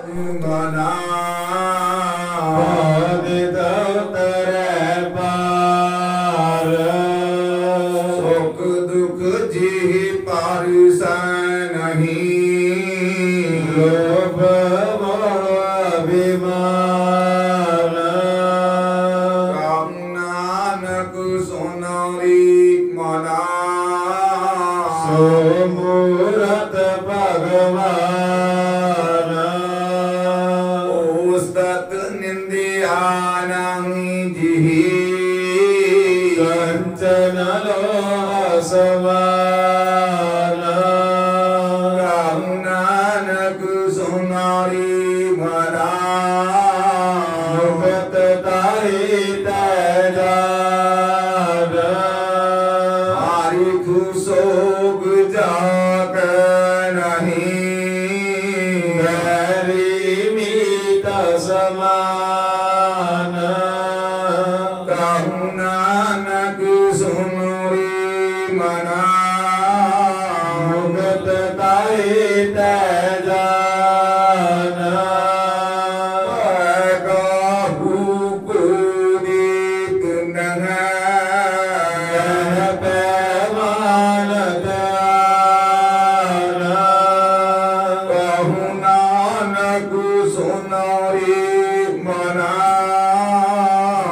मना सुख दुख जी पारिस नहीं लोभ अभिमान काम नानक सुनरी मना सो मूरत भगवान ओसत निंदिया नहीं जी कंचन समान राम नानक सुनारी मना मुक्त तारी तैजान हारी खुशोग जाग नहीं गरी मीत समान राम नानक सुनरी मना मुक्त ताई तैजान काहू कुदित नह पैमान ध्यान कहु नानक सुनरी मना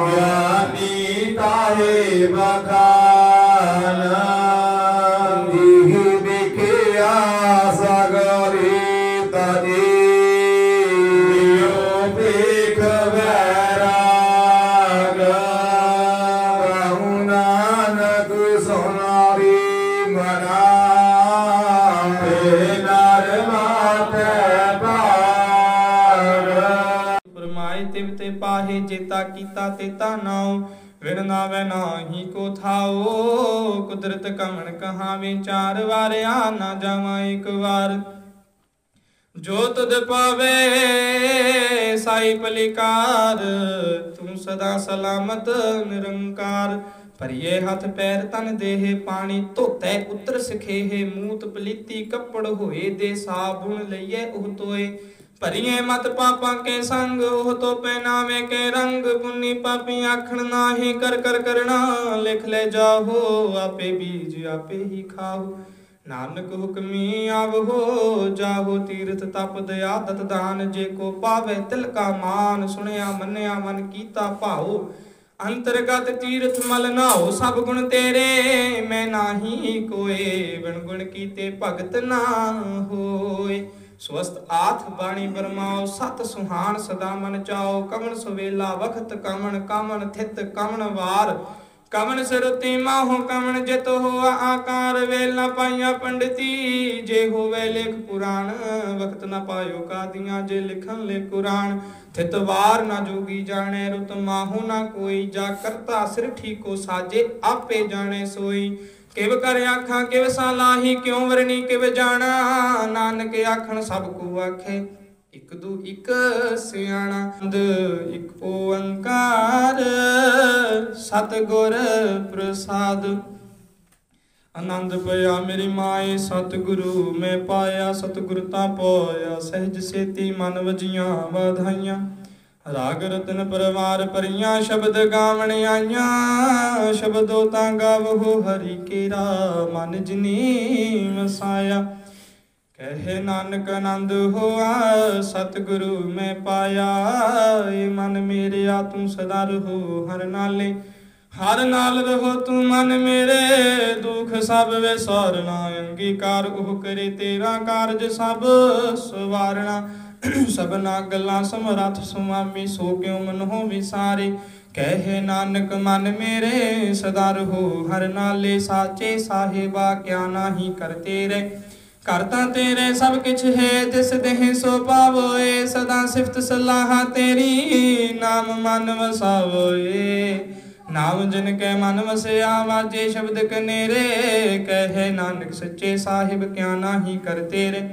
ज्ञानी तारे बखान सागरी तजी देख वैराग कहु नानक सुनारी मना नर माथे पार फरमाए तिव ते पाहे जेता कीता तेता नाउ विण नावे नाही को थाओ कुदरत कमन कहावे चार वार आ ना जावा एक बार जो तुद पावे साई पलिकार तू सदा सलामत निरंकार परिये हाथ पैर तन देह पानी धोते उतर सिखेहे मूत पलीती कपड़ होए दे साबुन लइए उह तोए परिये मत पापा के संग ओह तो पहनावे के रंग पुन्नी पापी आखण नाहि कर कर करना लिख ले जाहो आपे बीज आपे ही खाओ नानक हुक्मी आवहो जाहो तीर्थ तप दया दत दान जे को पावे तिल का मान सुनिया मन्या मन कीता भाओ अंतर्गत तीर्थ मल नाओ सब गुण तेरे मैं नाही कोए बिन गुण कीते भगत ना होए स्वस्थ आथ बाणी बरमाओ सत सुहान सदा मन चाओ कमन सुवेला वखत कमन कामन थित कमन वार कमन सुरति माहो कमन जित हो आकार वेल न पाइया पंडिती जे होवे लेख पुराण वक्त न पायो कादियां जे लिखन ले कुरान थित वार न जोगी जाने रुत माहो न कोई जा करता सिर ठीको साजे आपे जाने सोई किव कर आखा किव सालाही क्यों वरनी किव जाना नानक आखन सब को आखे इक दू इक सियाणा इक ओंकार सतगुर प्रसाद आनंद पया मेरी माए सतगुरु मैं पाया सतगुरता पोया सहज सेती मन वजियां वाधाइयां राग रतन परवार परियां शब्द गावण आइयां शब्दो ता गावहो हरि केरा मन जिनी वसाया कहे नानक आनंद होआ सतगुरु मैं पाया मन मेरे आ तू सदा रहो हर नाले हर नाल रहो तू मन मेरे दुख सब वे सौरना अंगीकार उह करे तेरा कारज सब सवारना सबना गल्लां समरथ सुआमी सो क्यों मन हो विसारे कहे नानक मन मेरे सदा रहो हर नाले साचे साहिबा क्या नाही कर तेरे करता तेरे सब किछ है तिस देह सो पावोए सदा सिफत सलाह तेरी नाम मन वसावोए नाम जिन के मन वसया वाजे शब्द कनेरे कहे नानक सच्चे साहिब क्या नाही कर तेरे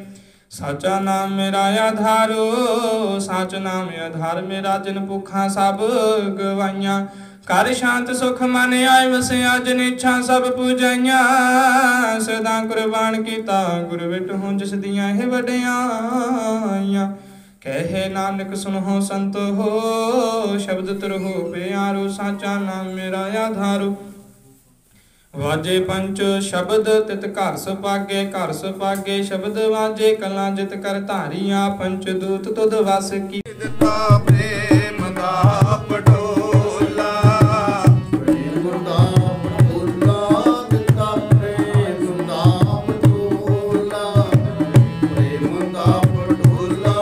साचा नाम मेरा आधारो साच नाम आधार मेरा जिन भुखा सब गवाइया कर शांत सुख मन आए वसया जिन इच्छा सब पूजाइया सदा कुर्बान कीता गुर विट हों जिस दियां है वडियाइया ਕਹੇ ਨਾਨਕ ਸੁਨਹੁ ਸੰਤ ਹੋ, ਸ਼ਬਦ ਤਰਹੁ ਪਿਆਰੋ, ਸਾਚਾ ਨਾਮ ਮੇਰਾ ਆਧਾਰੋ। ਵਾਜੇ ਪੰਚ ਸ਼ਬਦ ਤਿਤ ਘਰ ਸੁਭਾਗੇ, ਘਰ ਸੁਭਾਗੇ ਸ਼ਬਦ ਵਾਜੇ, ਕਲਾਂ ਜਿਤ ਕਰ ਧਾਰੀਆ, ਪੰਚ ਦੂਤ ਤੁਧ ਵਸ ਕੀ। ਦਿੱਤਾ ਪ੍ਰੇਮ ਦਾ ਪਟੋਲਾ, ਪ੍ਰੇਮ ਦਾ ਪਟੋਲਾ, ਦਿੱਤਾ ਪ੍ਰੇਮ ਦਾ ਪਟੋਲਾ, ਪ੍ਰੇਮ ਦਾ ਪਟੋਲਾ,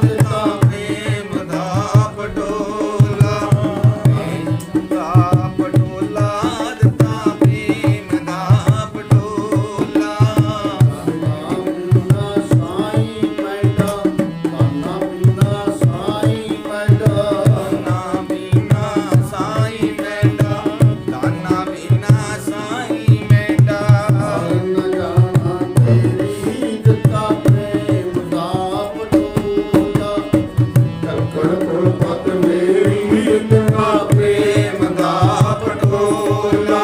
ਦਿੱਤਾ ਪ੍ਰੇਮ ਦਾ ਪਟੋਲਾ, ਪ੍ਰੇਮ ਦਾ ਪਟੋਲਾ, ਦਿੱਤਾ ਪ੍ਰੇਮ ਦਾ ਪਟੋਲਾ। ਤਾਨਾ ਸਾਈਂ ਪੈਂਡਾ, ਤਾਨਾ ਪੀਂਦਾ ਸਾਈਂ ਪੈਂਡਾ, ਤਾਨਾ ਪੀਂਦਾ ਸਾਈਂ ਪੈਂਡਾ, ਤਾਨਾ ਪੀਂਦਾ ਸਾਈਂ ਪੈਂਡਾ। ਹਰਨ ਜਾਣਾ ਤੇਰੀ ਦਿੱਤਾ ਪ੍ਰੇਮ ਦਾ ਪਟੋਲਾ, ਢੱਕਣ ਕੁਲਪਤ ਮੇਰੀ ਦਿੱਤਾ ਪ੍ਰੇਮ ਦਾ ਪਟੋਲਾ,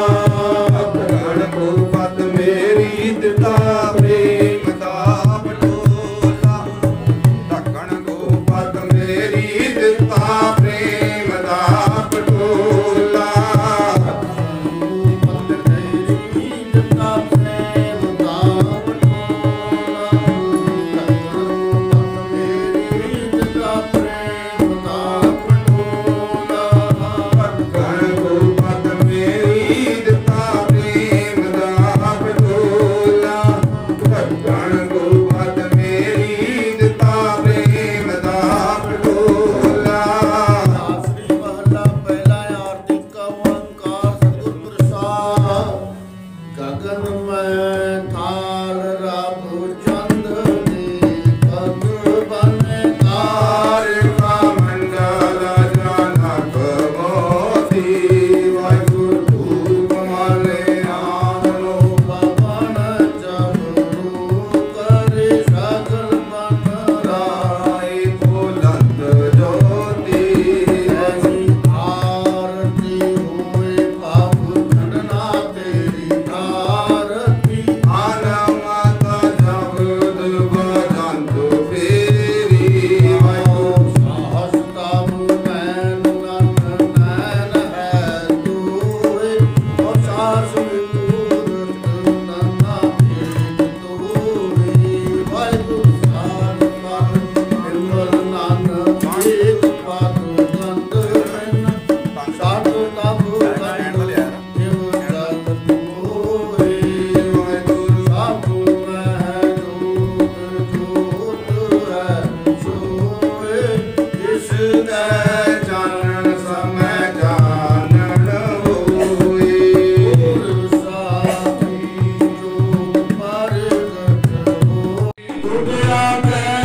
ਢੱਕਣ ਕੁਲਪਤ ਮੇਰੀ ਦਿੱਤਾ ਪ੍ਰੇਮ ਦਾ ਪਟੋਲਾ, ਢੱਕਣ ਕੁਲਪਤ ਮੇਰੀ ਦਿੱਤਾ ਪ੍ਰੇਮ ਦਾ ਪਟੋਲਾ। ਗਗਨ ਮੈਂ ਥਾਲ ਰੱਬ ਚੰਦ ਦੇ, ਤਨ ਬਨ ਤਾਰਿਕਾ ਮੰਡਲ ਜਨਕ ਮੋਤੀ, ਵਾਹਿਗੁਰੂ ਧੂਪ ਮਾਲੇ ਆਨੋ ਪਵਨ ਜਪੁ, ਕਰੇ ਸਗਲ ਮਨ ਰਾਏ ਬੁਲੰਦ ਜੋਤੀ, ਐਸੀ ਆਰਤੀ ਹੋਏ ਪਾਪ ਖੰਡਨਾ ਤੇਰੀ ਆਰਤੀ, ਆਨਮਤ ਜਬਦ ਬਜੰਤ ਫੇਰੀ, ਵਾਹਿਗੁਰੂ ਸਾਹਸ ਤਬ ਮੈਨ ਨਨ ਨੈਣ ਹੈ ਤੋਏ, ਔ ਸਾਸ ਵਿਤੂਰਤ ਨਨਾ ਭੇਦ ਤੋਏ, ਵਾਹਿਗੁਰੂ ਸਾਧ ਮਨ ਨਿਰਮਲ ਨਨ ਭੇਦ ਪਤ ਗੰਤ ਮੈਨ, ਸਾਧ ਤਬ ਮੈਨ ਜਿਵ ਜਤ ਤੋਏ, ਵਾਹਿਗੁਰੂ ਸਭ ਮਹਿ ਜੋਤ ਜੋਤ ਹੈ ਸੋਏ, ਜਿਸ ਦੇ ਜਾਣਨ ਸਮੈ ਜਾਣਨ ਹੋਏ, ਗੁਰ ਸਾਥੀ ਜੋ ਪ੍ਰਗਟ ਹੋਏ। ਟੁੱਟਿਆ ਗਏ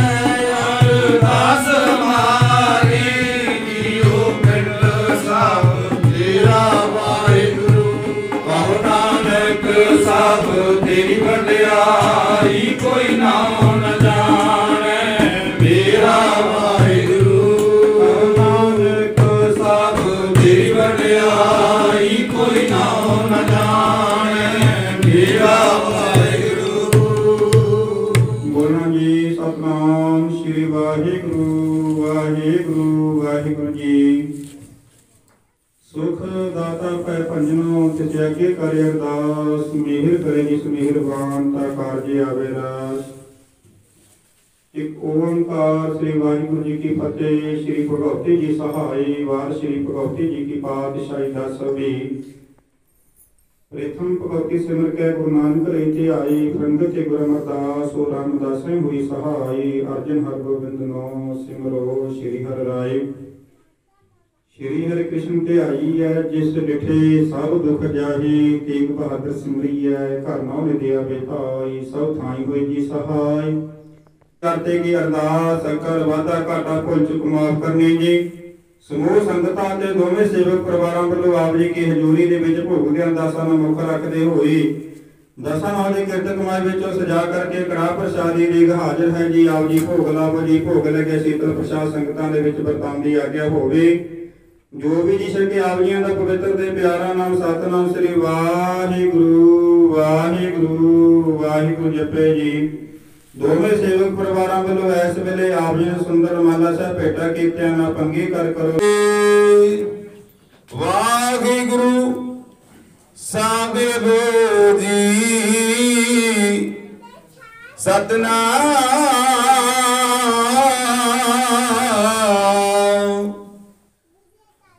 ਅਰਦਾਸ ਮਾਰੀ, ਜੀਉ ਪਿੰਡ ਸਭ ਤੇਰਾ ਵਾਹਿਗੁਰੂ, ਕਹੋ ਨਾਨਕ ਸਭ ਤੇਰੀ ਵਡਿਆਈ, ਕੋਈ ਨਾਮ ਨ ਜਾਣੈ ਮੇਰਾ ਵਾਹਿਗੁਰੂ, ਕਹੋ ਨਾਨਕ ਸਭ ਤੇਰੀ ਵਡਿਆਈ, ਕੋਈ ਨਾਮ ਨ ਜਾਣੈ ਮੇਰਾ ਵਾਹਿਗੁਰੂ। ਬੋਲਣਾ ਜੀ ਸਤਿਨਾਮ ਸ੍ਰੀ ਵਾਹਿਗੁਰੂ ਵਾਹਿਗੁਰੂ ਵਾਹਿਗੁਰੂ ਜੀ। ਸੁਖ ਦਾਤਾ ਪੈ ਭੰਜਨੋ, ਤਿਸ ਅੱਗੇ ਕਰੇ ਅਰਦਾਸ, ਮਿਹਰ ਕਰੇ ਜਿਸ ਮਿਹਰਬਾਨ ਤਾ ਕਾਰਜ ਆਵੇ ਰਾਸ। ਇੱਕ ਓੰਕਾਰ ਸ੍ਰੀ ਵਾਹਿਗੁਰੂ ਜੀ ਕੀ ਫਤਿਹ। ਸ੍ਰੀ ਭਗਵਤੀ ਜੀ ਸਹਾਈ, ਵਾਰ ਸ੍ਰੀ ਭਗਵਤੀ ਜੀ ਕੀ ਪਾਤਸ਼ਾਹੀ ਦਸਵੀਂ। ਪ੍ਰਥਮ ਭਗਵਤੀ ਸਿਮਰ ਕੇ ਗੁਰੂ ਨਾਨਕ ਰਹਿਤੇ ਆਈ, ਫਰੰਗਤ ਤੇ ਗੁਰੂ ਅਮਰਦਾਸ ਓ ਰਾਮਦਾਸੈ ਹੋਈ ਸਹਾਈ। ਅਰਜਨ ਹਰਿ ਗੋਬਿੰਦ ਨੋ ਸਿਮਰੋ ਸ੍ਰੀ ਹਰਿ ਰਾਏ। ਸ਼੍ਰੀ ਹਰਿ ਕ੍ਰਿਸ਼ਨ ਤੇ ਆਈ ਹੈ, ਜਿਸ ਡਿਠੇ ਸਭ ਦੁਖ ਜਾਹੀ। ਤੇਗ ਬਹਾਦਰ ਸਿਮਰੀ ਹੈ, ਘਰ ਨੌ ਨਿਦਿਆ ਬੇਤਾਈ। ਸਭ ਥਾਈ ਹੋਈ ਜੀ ਸਹਾਈ। ਕਰਤੇ ਕੀ ਅਰਦਾਸ, ਕਰ ਵਾਧਾ ਘਾਟਾ ਭੁੱਲ ਚੁੱਕ ਮਾਫ ਕਰਨੀ ਜੀ। ਸਮੂਹ ਸੰਗਤਾਂ ਤੇ ਦੋਵੇਂ ਸੇਵਕ ਪਰਿਵਾਰਾਂ ਵੱਲੋਂ ਆਪ ਜੀ ਕੀ ਹਜ਼ੂਰੀ ਦੇ ਵਿੱਚ ਭੋਗ ਦੀਆਂ ਅਰਦਾਸਾਂ ਨੂੰ ਮੁੱਖ ਰੱਖਦੇ ਹੋਏ ਦਸਾਂ ਨਾਲ ਦੀ ਕਿਰਤ ਕਮਾਈ ਵਿੱਚੋਂ ਸਜਾ ਕਰਕੇ ਕੜਾਹ ਪ੍ਰਸ਼ਾਦੀ ਲੀਗ ਹਾਜ਼ਰ ਹੈ ਜੀ। ਆਪ ਜੀ ਭੋਗ ਲਾਵੋ ਜੀ। ਭੋਗ ਲੱਗੇ ਸ਼ੀਤਲ ਪ੍ਰਸ਼ਾਦ ਸੰਗਤਾਂ ਦੇ ਵਿੱਚ ਵਰਤਾਉਣ ਦੀ ਆਗਿਆ ਹੋਵੇ। ਜੋ ਵੀ ਜੀ ਛੱਕੇ ਆਪ ਜੀਆਂ ਦਾ ਪਵਿੱਤਰ ਤੇ ਪਿਆਰਾ ਨਾਮ ਸਤਿਨਾਮ ਸ੍ਰੀ ਵਾਹਿਗੁਰੂ ਵਾਹਿਗੁਰੂ ਵਾਹਿਗੁਰੂ ਜਪੇ ਜੀ। ਦੋਵੇਂ ਸੇਵਕ ਪਰਿਵਾਰਾਂ ਵੱਲੋਂ ਇਸ ਵੇਲੇ ਆਪ ਜੀ ਨੂੰ ਸੁੰਦਰ ਮਾਲਾ ਸਾਹਿਬ ਭੇਟਾ ਕੀਤਿਆਂ ਨਾਲ ਪੰਗੀ ਕਰ ਕਰੋ। ਵਾਹਿਗੁਰੂ ਸਾਹਿਬ ਜੀ ਸਤਨਾਮ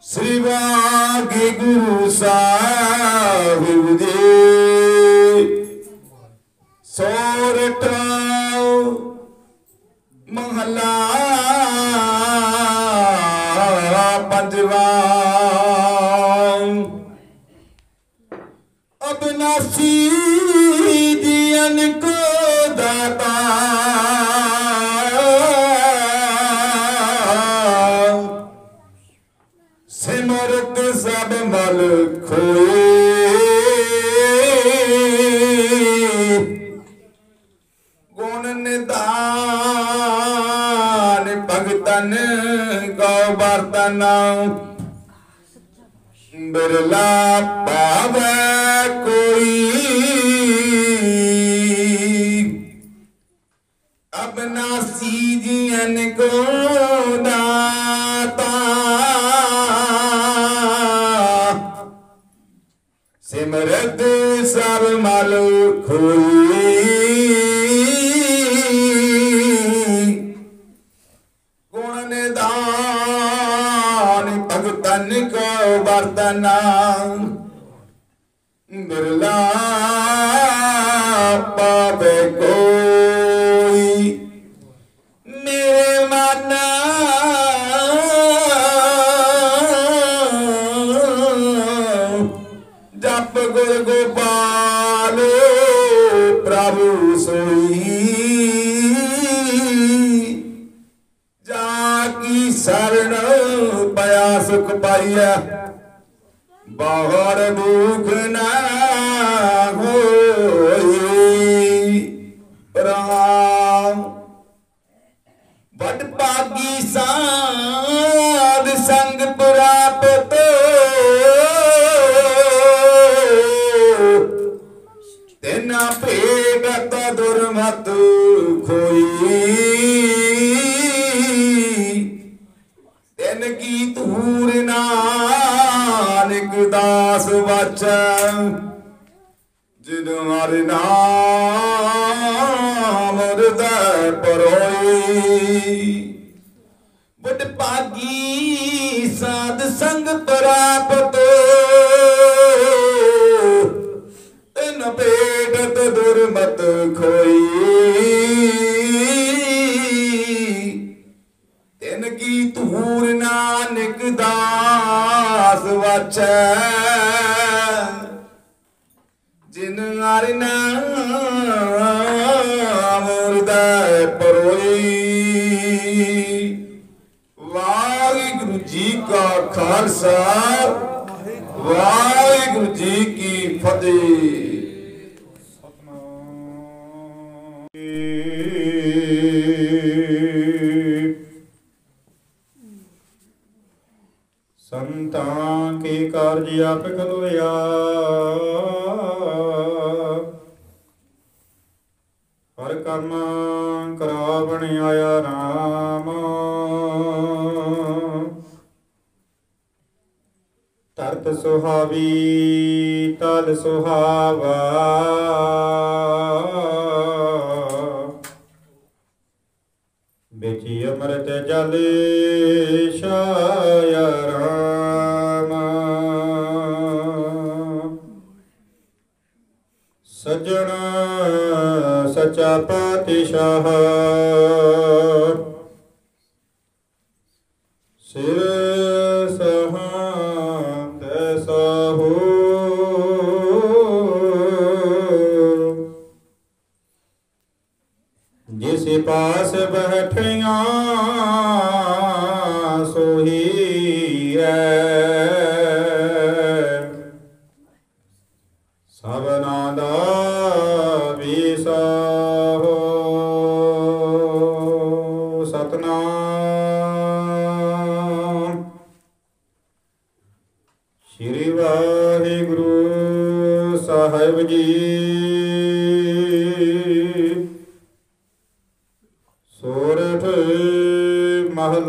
ਸ੍ਰੀ ਵਾਹਿਗੁਰੂ ਸਾਹਿਬ ਜੀ ਸੋਰਠ ਮਹਲਾ ਪੰਜਵਾ। अविनाशी दियन को दाता सिमरत सब मल खोए गुण निधान भगतन गौ बर्तन बिरला पावे कोई अविनाशी जियन को दाता सिमरत सब मल खोई गुण निधान भगतन को बर्तना बिरला पावे कोई। मेरे माना जप गुर गोपाल प्रभु सोई जाकी शरण पया सुख पाइया बाहर भूख न होई। राम बड़ भागी साध संग प्राप्त तेना भेटत दुर्मत खोई। तेन की धूर नानक दास बचन जिन हरि नाम हृदय परोई। बड़ भागी साध संग प्राप्त तेन भेटत दुर्मत खोई। तेन की धूर नानक दास वचै जिन हरि नाम हृदय परोई। वाहिगुरु जी का खालसा वाहिगुरु जी की फतेह। संतां के कार्य आप खलोया हर कर्म करावण आया राम। तरत सुहावी तल सुहावा बेची अमृत जल छाया राम। सज्जन सचा पातशाह सिर सहंत साहू जिस पास बैठिया सोही सबना दा विसाहो। सतनाम श्री वाहिगुरु साहिब जी।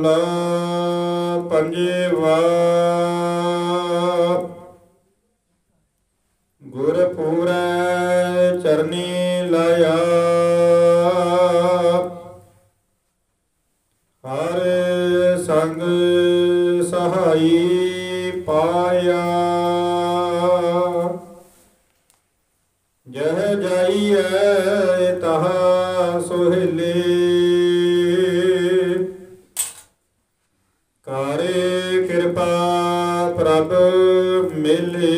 ਮਹਲਾ ਪੰਜਵਾ। ਗੁਰ ਪੂਰੈ ਚਰਨੀ ਲਾਇਆ, ਹਰ ਸੰਗ ਸਹਾਈ ਪਾਇਆ। ਜਹ ਜਾਈਐ ਤਹ ਸੁਹੇਲੇ, ਕਾਰੇ ਕਿਰਪਾ ਪ੍ਰਭ ਮਿਲੇ।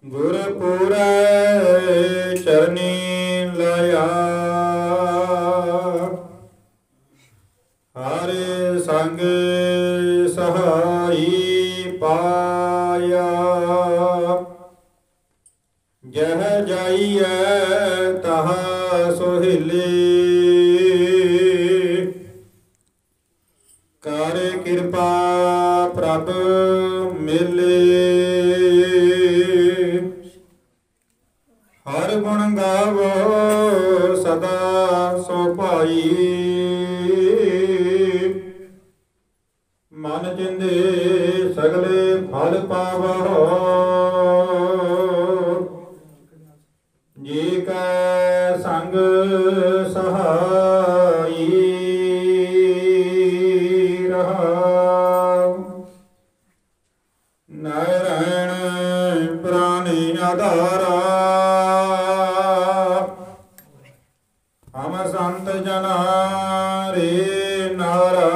ਗੁਰ ਪੂਰੈ ਚਰਨੀ ਲਾਇਆ, ਹਰ ਸੰਗ ਸਹਾਈ ਪਾਇਆ। ਜਹ ਜਾਈਐ ਤਹ ਸੁਹੇਲੇ, ਕਰ ਕਿਰਪਾ ਪ੍ਰਭ ਮਿਲੇ। ਹਰ ਗੁਣ ਗਾਵੋ ਸਦਾ ਸੋ ਭਾਈ, ਮਨ ਚਿੰਦੇ ਸਗਲੇ ਫਲ ਪਾਵੋ। ਜੀ ਕੈ ਸੰਗ ਸਹਾਈ ਰਹਾਉ, ਨਾਰਾਇਣ ਪ੍ਰਾਨੀ ਆਧਾਰਾ। ਹਮ ਸੰਤ ਜਨਾ ਰੇ ਨਾਰਾ,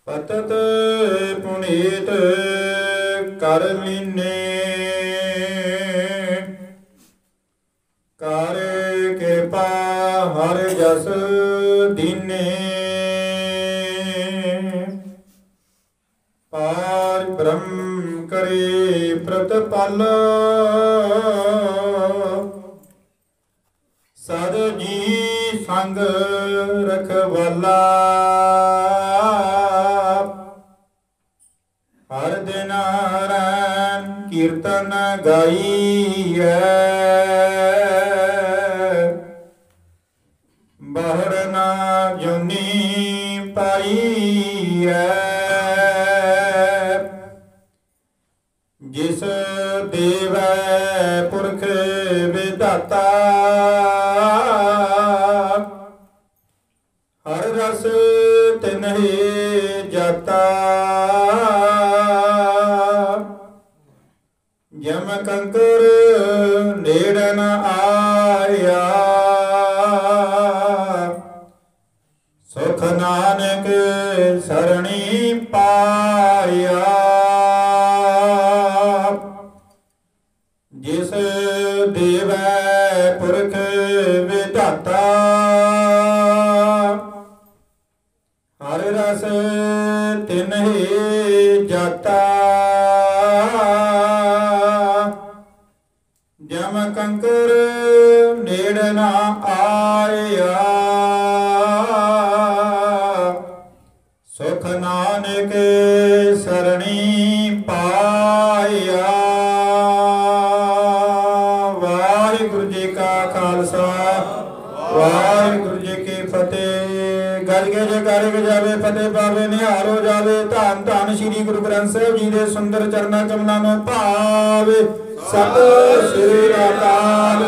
ਪਤਤ ਪੁਨੀਤ ਕਰ ਲੀਨੇ। ਕਰ ਕਿਰਪਾ ਹਰ ਜਸ ਦੀਨੇ, ਪਾਰ ਬ੍ਰਹਮ ਕਰੇ ਪ੍ਰਤਪਾਲ। ਸਦ ਜੀ ਸੰਗ ਰਖਵਾਲਾ, ਹਰ ਦਿਨ ਰੈਨ ਕੀਰਤਨ ਗਾਈਐ। ਬਾਹਰ ਨਾ ਜੁਨੀ ਪਾਈਐ, ਜਿਸ ਦੇਵੈ ਪੁਰਖ ਵਿਧਾਤਾ। ਹਰ ਰਸ ਤਿਨਹਿ ਜਾਤਾ, ਜਮ ਕੰਕਰ ਨੇੜ ਨ ਆਇਆ। ਸੁਖ ਨਾਨਕ ਸਰਣੀ ਪਾਇਆ, ਜਿਸ ਦੇਵੈ ਪੁਰਖ ਵਿਧਾਤਾ। ਹਰ ਰਸ ਤਿਨਹਿ ਜਾਤਾ, ਜਮ ਕੰਕਰ ਨੇੜ ਨ ਆਇਆ। ਸੁਖ ਨਾਨਕ ਸਰਣੀ ਪਾਇਆ। ਵਾਹਿਗੁਰੂ ਜੀ ਕਾ ਖਾਲਸਾ, ਵਾਹਿਗੁਰੂ ਜੀ ਕੀ ਫਤਿਹ। ਗੱਜ ਕੇ ਜੈਕਾਰੇ ਵਜਾਵੇ, ਫਤਿਹ ਪਾਵੇ ਨਿਹਾਲ ਹੋ ਜਾਵੇ। ਧੰਨ ਧੰਨ ਸ੍ਰੀ ਗੁਰੂ ਗ੍ਰੰਥ ਸਾਹਿਬ ਜੀ ਦੇ ਸੁੰਦਰ ਚਰਨਾਂ ਕਮਲਾਂ ਨੂੰ ਭਾਵੇ। ਸਤਿ ਸ੍ਰੀ ਅਕਾਲ।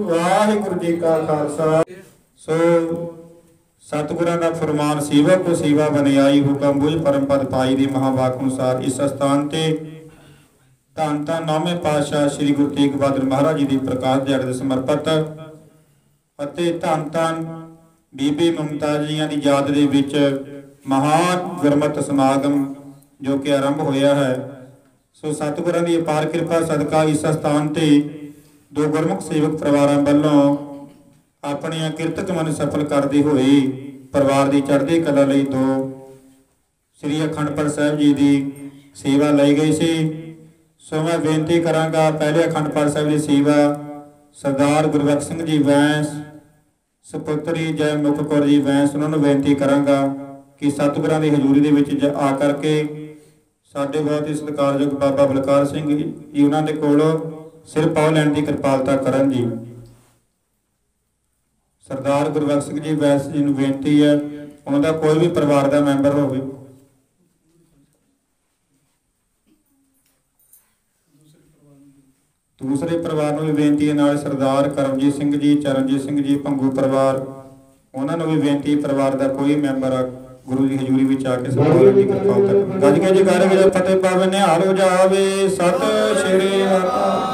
ਵਾਹਿਗੁਰੂ ਜੀ ਕਾ ਖਾਲਸਾ। ਸੋ ਸਤਿਗੁਰਾਂ ਦਾ ਫਰਮਾਨ, ਸੇਵਕ ਕੋ ਸੇਵਾ ਬਨਿਆਈ, ਹੁਕਮ ਬੁਝ ਪਰਮ ਪਦ ਪਾਈ ਦੇ ਮਹਾਵਾਕ ਅਨੁਸਾਰ ਇਸ ਸਥਾਨ ਤੇ ਧੰਨ ਧੰਨ ਨੌਵੇਂ ਪਾਤਸ਼ਾਹ ਸ੍ਰੀ ਗੁਰੂ ਤੇਗ ਬਹਾਦਰ ਮਹਾਰਾਜ ਜੀ ਦੀ ਪ੍ਰਕਾਸ਼ ਦਿਹਾੜੇ ਦੇ ਸਮਰਪਿਤ ਅਤੇ ਧੰਨ ਧੰਨ ਬੀਬੀ ਮਮਤਾ ਜੀਆਂ ਦੀ ਯਾਦ ਦੇ ਵਿੱਚ ਮਹਾਨ ਗੁਰਮਤਿ ਸਮਾਗਮ ਜੋ ਕਿ ਆਰੰਭ ਹੋਇਆ ਹੈ। ਸੋ ਸਤਿਗੁਰਾਂ ਦੀ ਅਪਾਰ ਕਿਰਪਾ ਸਦਕਾ ਇਸ ਸਥਾਨ ਤੇ ਦੋ ਗੁਰਮੁਖ ਸੇਵਕ ਪਰਿਵਾਰਾਂ ਵੱਲੋਂ ਆਪਣੀਆਂ ਕਿਰਤਕ ਮਨ ਸਫਲ ਕਰਦੇ ਹੋਏ ਪਰਿਵਾਰ ਦੀ ਚੜ੍ਹਦੀ ਕਲਾ ਲਈ ਦੋ ਸ੍ਰੀ ਅਖੰਡ ਪਾਠ ਸਾਹਿਬ ਜੀ ਦੀ ਸੇਵਾ ਲਈ ਗਈ ਸੀ। ਸੋ ਮੈਂ ਬੇਨਤੀ ਕਰਾਂਗਾ, ਪਹਿਲੇ ਅਖੰਡ ਪਾਠ ਸਾਹਿਬ ਦੀ ਸੇਵਾ ਸਰਦਾਰ ਗੁਰਬਖਸ਼ ਸਿੰਘ ਜੀ ਵੈਂਸ, ਸੁਪੁੱਤਰੀ ਜੈ ਮੁਖ ਕੌਰ ਜੀ ਵੈਂਸ, ਉਹਨਾਂ ਨੂੰ ਬੇਨਤੀ ਕਰਾਂਗਾ ਕਿ ਸਤਿਗੁਰਾਂ ਦੀ ਹਜ਼ੂਰੀ ਦੇ ਵਿੱਚ ਆ ਕਰਕੇ ਸਾਡੇ ਬਹੁਤ ਹੀ ਸਤਿਕਾਰਯੋਗ ਬਾਬਾ ਬਲਕਾਰ ਸਿੰਘ ਜੀ ਉਹਨਾਂ ਦੇ ਕੋਲ सिर पाव लैण की कृपालता करन जी। सरदार गुरबख्श सिंह जी वैस जी नूं बेनती है उन्होंने कोई भी परिवार का मैंबर हो दूसरे परिवार को भी बेनती है नाल सरदार करमजीत सिंह जी चरणजीत सिंह जी भंगू परिवार उन्होंने भी बेनती परिवार का कोई मैंबर गुरु की हजूरी में आके सभावां दी कृपालता करो। गज के जयकारे फतेह पावे निहाल हो जावे सत श्री अकाल।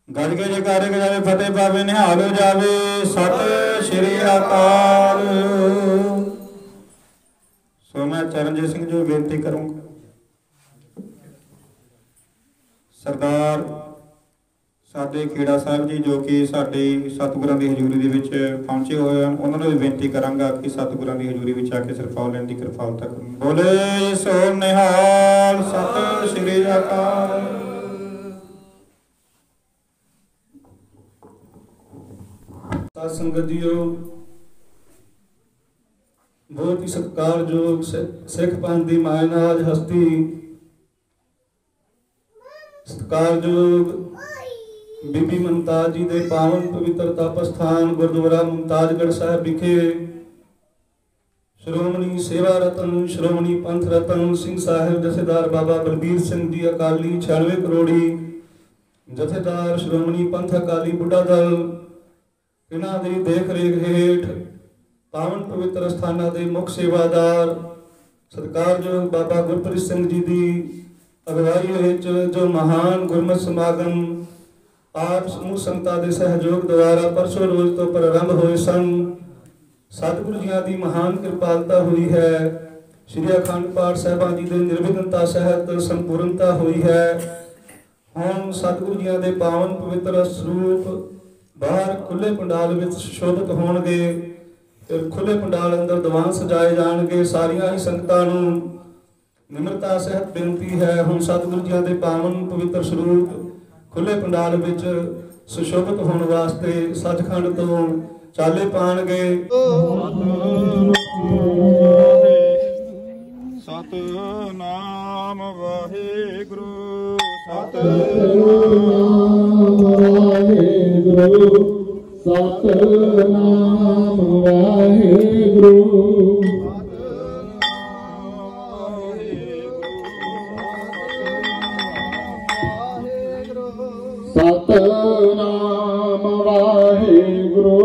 गज के जयकारे जावे फतेह पावे निहाल हो जावे सत श्री अकाल। सो मैं चरणजीत सिंह जी बेनती करूंगा सरदार साडे खेड़ा साहब जी जो कि साडे सतगुरां की हजूरी दे विच पहुंचे हुए हैं उन्होंने भी बेनती करांगा कि सतगुरां की हजूरी में आके सिरफाव लैण की कृपालता करो। बोले सो निहाल सत श्री अकाल। संगत जीओ बहुत ही सत्कारयोग सिख पंथ की मायनाज हस्ती सत्कारयोग बीबी मुमताज जी के पावन पवित्र तप स्थान गुरुद्वारा मुमताजगढ़ साहब विखे श्रोमणी सेवा रतन श्रोमणी पंथ रतन सिंह साहिब जथेदार बाबा बलबीर सिंह जी अकाली 96 करोड़ी जथेदार श्रोमणी पंथ अकाली बुढ़ा दल इन्हां दी देख रेख हेठ पावन पवित्र स्थानां दे मुख सेवादार सत्कारयोग बाबा गुरप्रीत सिंह जी की अगवाई विच जो महान गुरमत समागम आप समूह संगतां दे सहयोग द्वारा परसों रोज तो प्रारंभ होए सन। सतगुरु जियां दी महान कृपालता हुई है। श्री अखंड पाठ साहिबां जी दे निर्विघ्नता सहित संपूर्णता हुई है। हुण सतगुरु जियां दे पावन पवित्र स्वरूप बाहर खुले पंडाल में सुशोभित होणगे फिर खुले पंडाल अंदर दीवान सजाए जाणगे। सारियां ही संगतां नूं निमरता सहित बेनती है हुण सतगुरु जी दे पावन पवित्र स्वरूप खुले पंडाल विच सुशोभित होने वास्ते सचखंड तो चाले पाणगे। सतनाम वाहिगुरु सतनाम वाहिगुरु सतनाम वाहिगुरु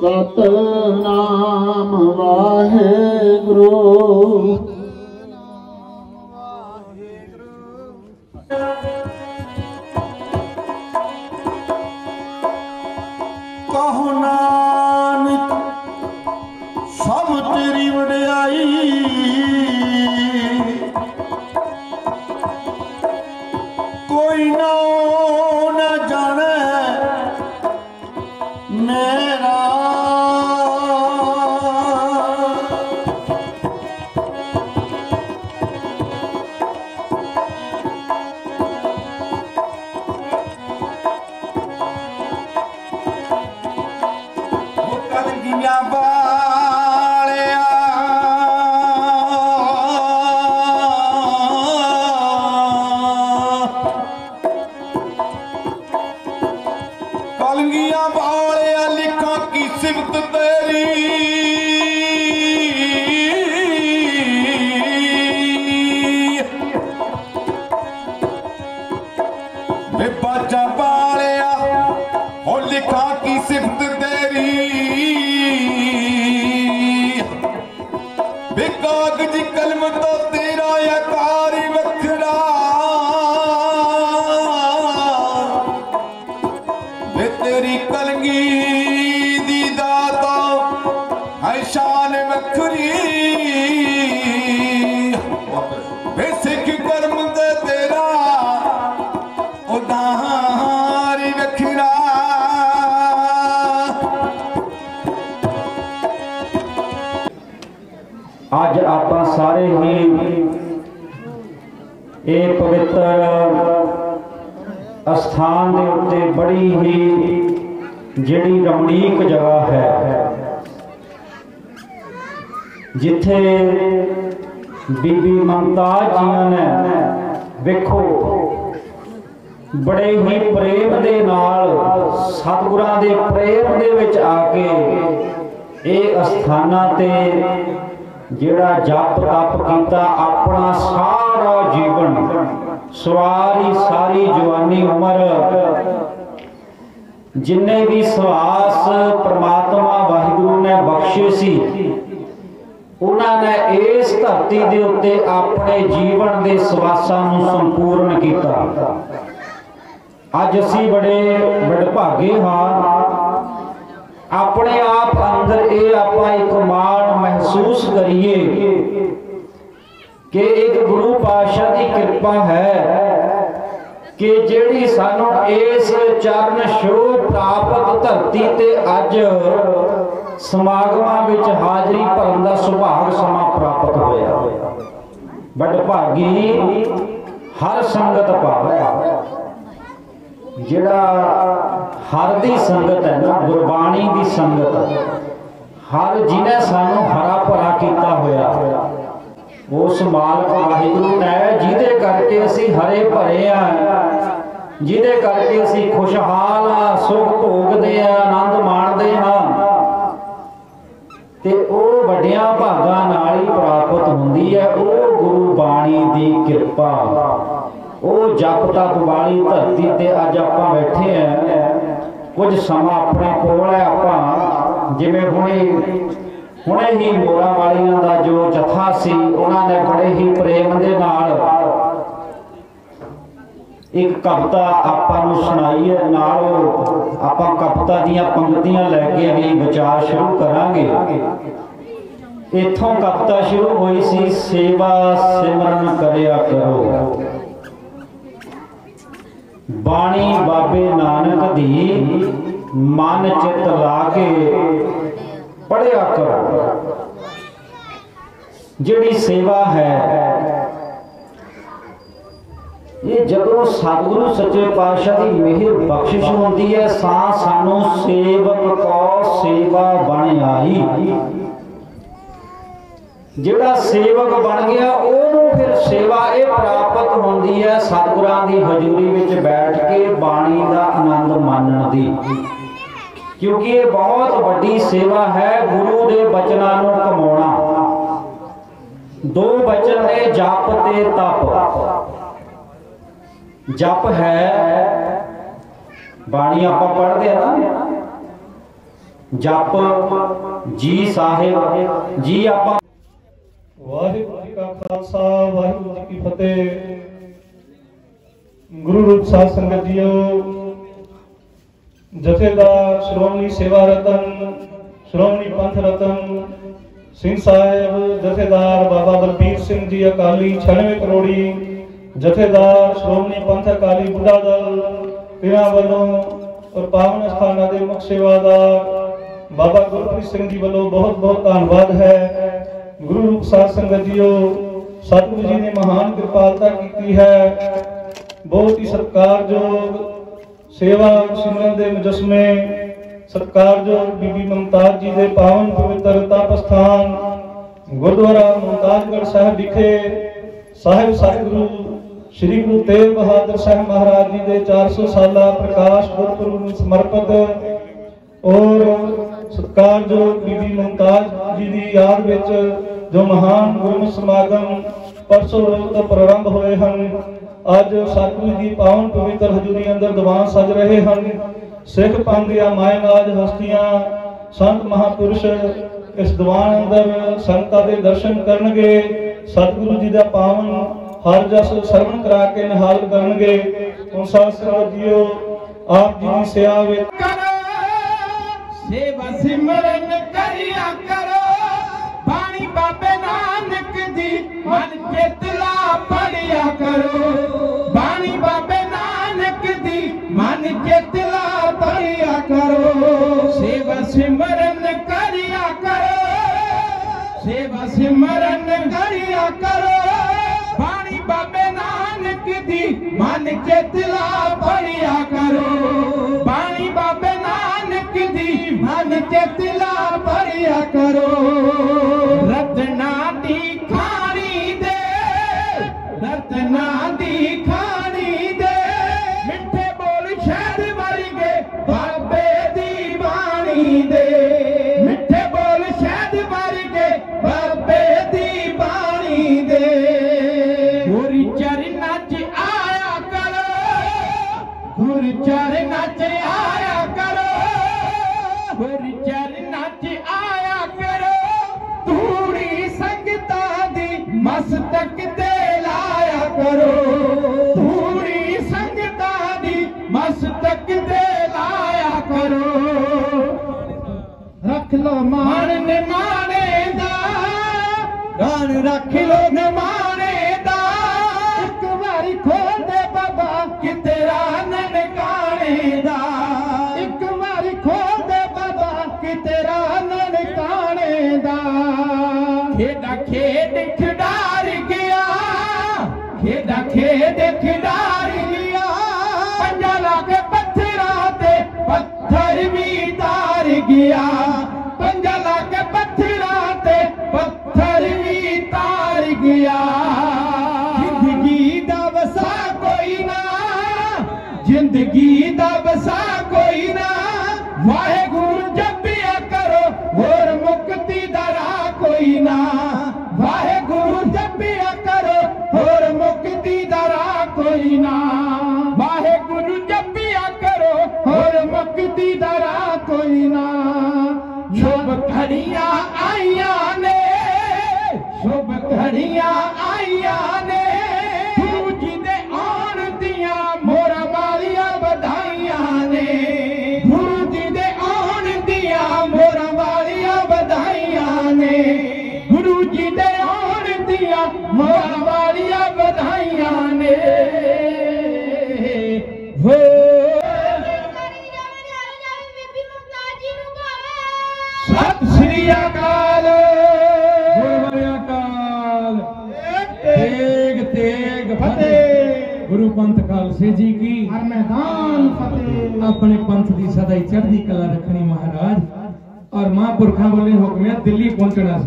सतनाम वाहिगुरु। कहो नानक सब तेरी वडियाई कोई ना न जाने मेरा कलगियां वालिया कलगियां वालिया लिखा की सिफत तेरी बाजा वालिया हो लिखा की सिफत तेरी कागज कलम तो तेरा आकार वखरा वे तेरी कलगी दी दाता है शान वखरी वे सिख कर्म दे तेरा उदार वखरा। अज आप सारे ही ये पवित्र ਅਸਥਾਨ ਦੇ ਉੱਤੇ ਬੜੀ ਹੀ ਜਿਹੜੀ ਰਮਣੀਕ ਜਗ੍ਹਾ ਹੈ, ਜਿੱਥੇ ਬੀਬੀ ਮੁਮਤਾਜ਼ ਜੀਆਂ ਨੇ ਵੇਖੋ बड़े ही प्रेम दे नाल सतगुरां दे प्रेम दे विच आके ਇਹ ਅਸਥਾਨਾਂ ਤੇ ਜਿਹੜਾ जप तप कीता, अपना सारा जीवन सारी जवानी उम्र जिन्ने भी सवास परमात्मा वाहिगुरु ने बख्शे सी, उन्होंने इस धरती के उत्ते अपने जीवन के सवासां नूं संपूर्ण किया। अज असी बड़े वडभागे हाँ, अपने आप अंदर ये आपां एक मान महसूस करिए कि एक गुरु पातशाह की कृपा है कि जिहड़ी सानू इस चरण छोह प्राप्त धरती ते अज समागमां विच हाजरी भरन दा सुभाग समा प्राप्त होया। वडभागी हर संगत पावे, जिहड़ा हर दी संगत है ना, गुरबाणी दी संगत, हर जिन्हें सानू हरा भरा किया होया उस मालक वाहिगुरु ने जिहदे करके असी हरे भरे हैं, जिहदे करके असी खुशहाल हाँ, सुख भोगते हैं, आनंद माणते हाँ, ते ओह वड्डियां भागां नाल ही प्राप्त हुंदी है। ओह गुरु बाणी दी कृपा, ਉਹ जप तप वाली धरती ते अज आपां बैठे हैं। कुछ समा अपने कोल है, आपां जिवें हुणे ही मोरा वालियां दा जो जथा सी, उन्होंने बड़े ही प्रेम दे नाल एक कविता आपां नूं सुणाई है। नाल आपां कविता दीयां पंक्तियां लैके भी विचार शुरू करांगे। इत्थों कविता शुरू हुई सी, सेवा सिमरन करिया करो, बाणी बाबे नानक दी मन चित लाके पढ़िया करो। जिहड़ी सेवा है ये जदों सतगुरु सच्चे पातशाह की मेहर बख्शिश होती है, सानू सेवक को सेवा बन आई। जिहड़ा सेवक बन गया ओनू फिर सेवा ये प्राप्त होती है सतगुरां दी हजूरी विच बैठ के बाणी का आनंद मानण दी, क्योंकि ये बहुत वड्डी सेवा है गुरु के बचनां नूं कमाउणा। दो बचन ने जप ते तप। जप है बाणी आपां पढ़दे हैं ना, जप जी साहिब जी आपां। वाहिगुरू जी का खालसा वाहिगुरू जी की फतेह। गुरु रूप साध संगत जीओ, जथेदार श्रोमणी सेवा रतन, श्रोमणी पंथ रतन सिंह साहिब, जथेदार बाबा बलबीर सिंह जी अकाली 96 करोड़ी, जथेदार श्रोमणी पंथ अकाली बुढ़ा दल तिना वालों और पावन स्थाना के मुख सेवादार बाबा गुरप्रीत सिंह जी वालों बहुत बहुत धन्यवाद है। गुरु रूप साध संगत जीओ, सतगुरु जी ने महान कृपालता की है। बहुत ही सत्कारयोग सेवा सिमरन दे मुजस्मे सत्कारयोग बीबी मुमताज जी दे पावन पवित्र तप स्थान गुरुद्वारा मुमताजगढ़ साहिब विखे साहिब सतगुरु श्री गुरु तेग बहादुर साहब महाराज जी दे 400 साला प्रकाश गुरपुरब नूं समर्पित और सत्कारयोग बीबी मुमताज जी की याद विच जो महान गुरमुख समागम परसों रोज तो प्रारंभ होए हैं। अज सतगुरु जी पावन पवित्र हजूरी अंदर दीवान सज रहे हैं। सिख पंथ या मायनाज हस्तियां संत महापुरुष इस दीवान अंदर संगतां दे दर्शन करनगे, सतगुरु जी दा पावन हर जस सरवण करा के निहाल करनगे। हुण साध संगत जीओ, आप जी की सेवा विच सेवा सिमरन करिया करो, बाणी बाबे नानक दी मन चितला पढ़िया करो, बाणी बाबे नानक दी मन चितला पढ़िया करो। सेवा सिमरन करिया करो, सेवा सिमरन करिया करो, बाणी बाबे नानक दी मन मन चेतला पढ़िया करो बाणी बाबे नानक दी मन चेतला पढ़िया करो रत्ना दी खानी दे रत्ना दी खानी दे मिठे बोल शहद वर्गे बाबे दी बाणी दे मिठे बोल शहद वर्गे बाबे दी बाणी दे गुरु चरना च आया करो गुरु चरना च आया करो गुरु चरना च आया करो तूड़ी संगता दी मस्तक ते लाया करो तूड़ी संगता दी मस्तक ते लाया करो रख लो मान निमाने दा गान रख लो निमाने दा एक बारी खोल दे बाबा कि तेरा ननकाने दा एक बारी खोल दे बाबा कि तेरा ननकाने दा खेड़ा खेड खिडार गया खेड़ा खेड खिडार गया पंजा लाके पत्थरा ते पत्थर भी तार गया पंजा लाके पत्थरा ते पत्थर भी तार गया जिंदगी दा वसा कोई ना जिंदगी दा वसा कोई ना वाहेगुरु जपिया करो और मुक्ति दा राह कोई ना वाहेगुरु जपिया करो और मुक्ति दा राह कोई ना वाहेगुरु जपिया करो और मुक्ति दा राह कोई ना शुभ घड़ियां आईया ने शुभ घड़ियां आईया ने गुरु जी दे आन दियां मोरा वालियां बधाइयां ने गुरु जी दे आन दियां मोरा वालियां बधाइयां ने गुरु जी दे आन दियां मोरा वालियां बधाइयां ने हो सत श्री अकाल तेग तेग फतेह गुरु पंथ खालसे जी की हर मैदान फतेह अपने पंथ की सदा ही चढ़दी कला रखनी महाराज और महापुरखा वाले हुक्म दिल्ली पहुंचना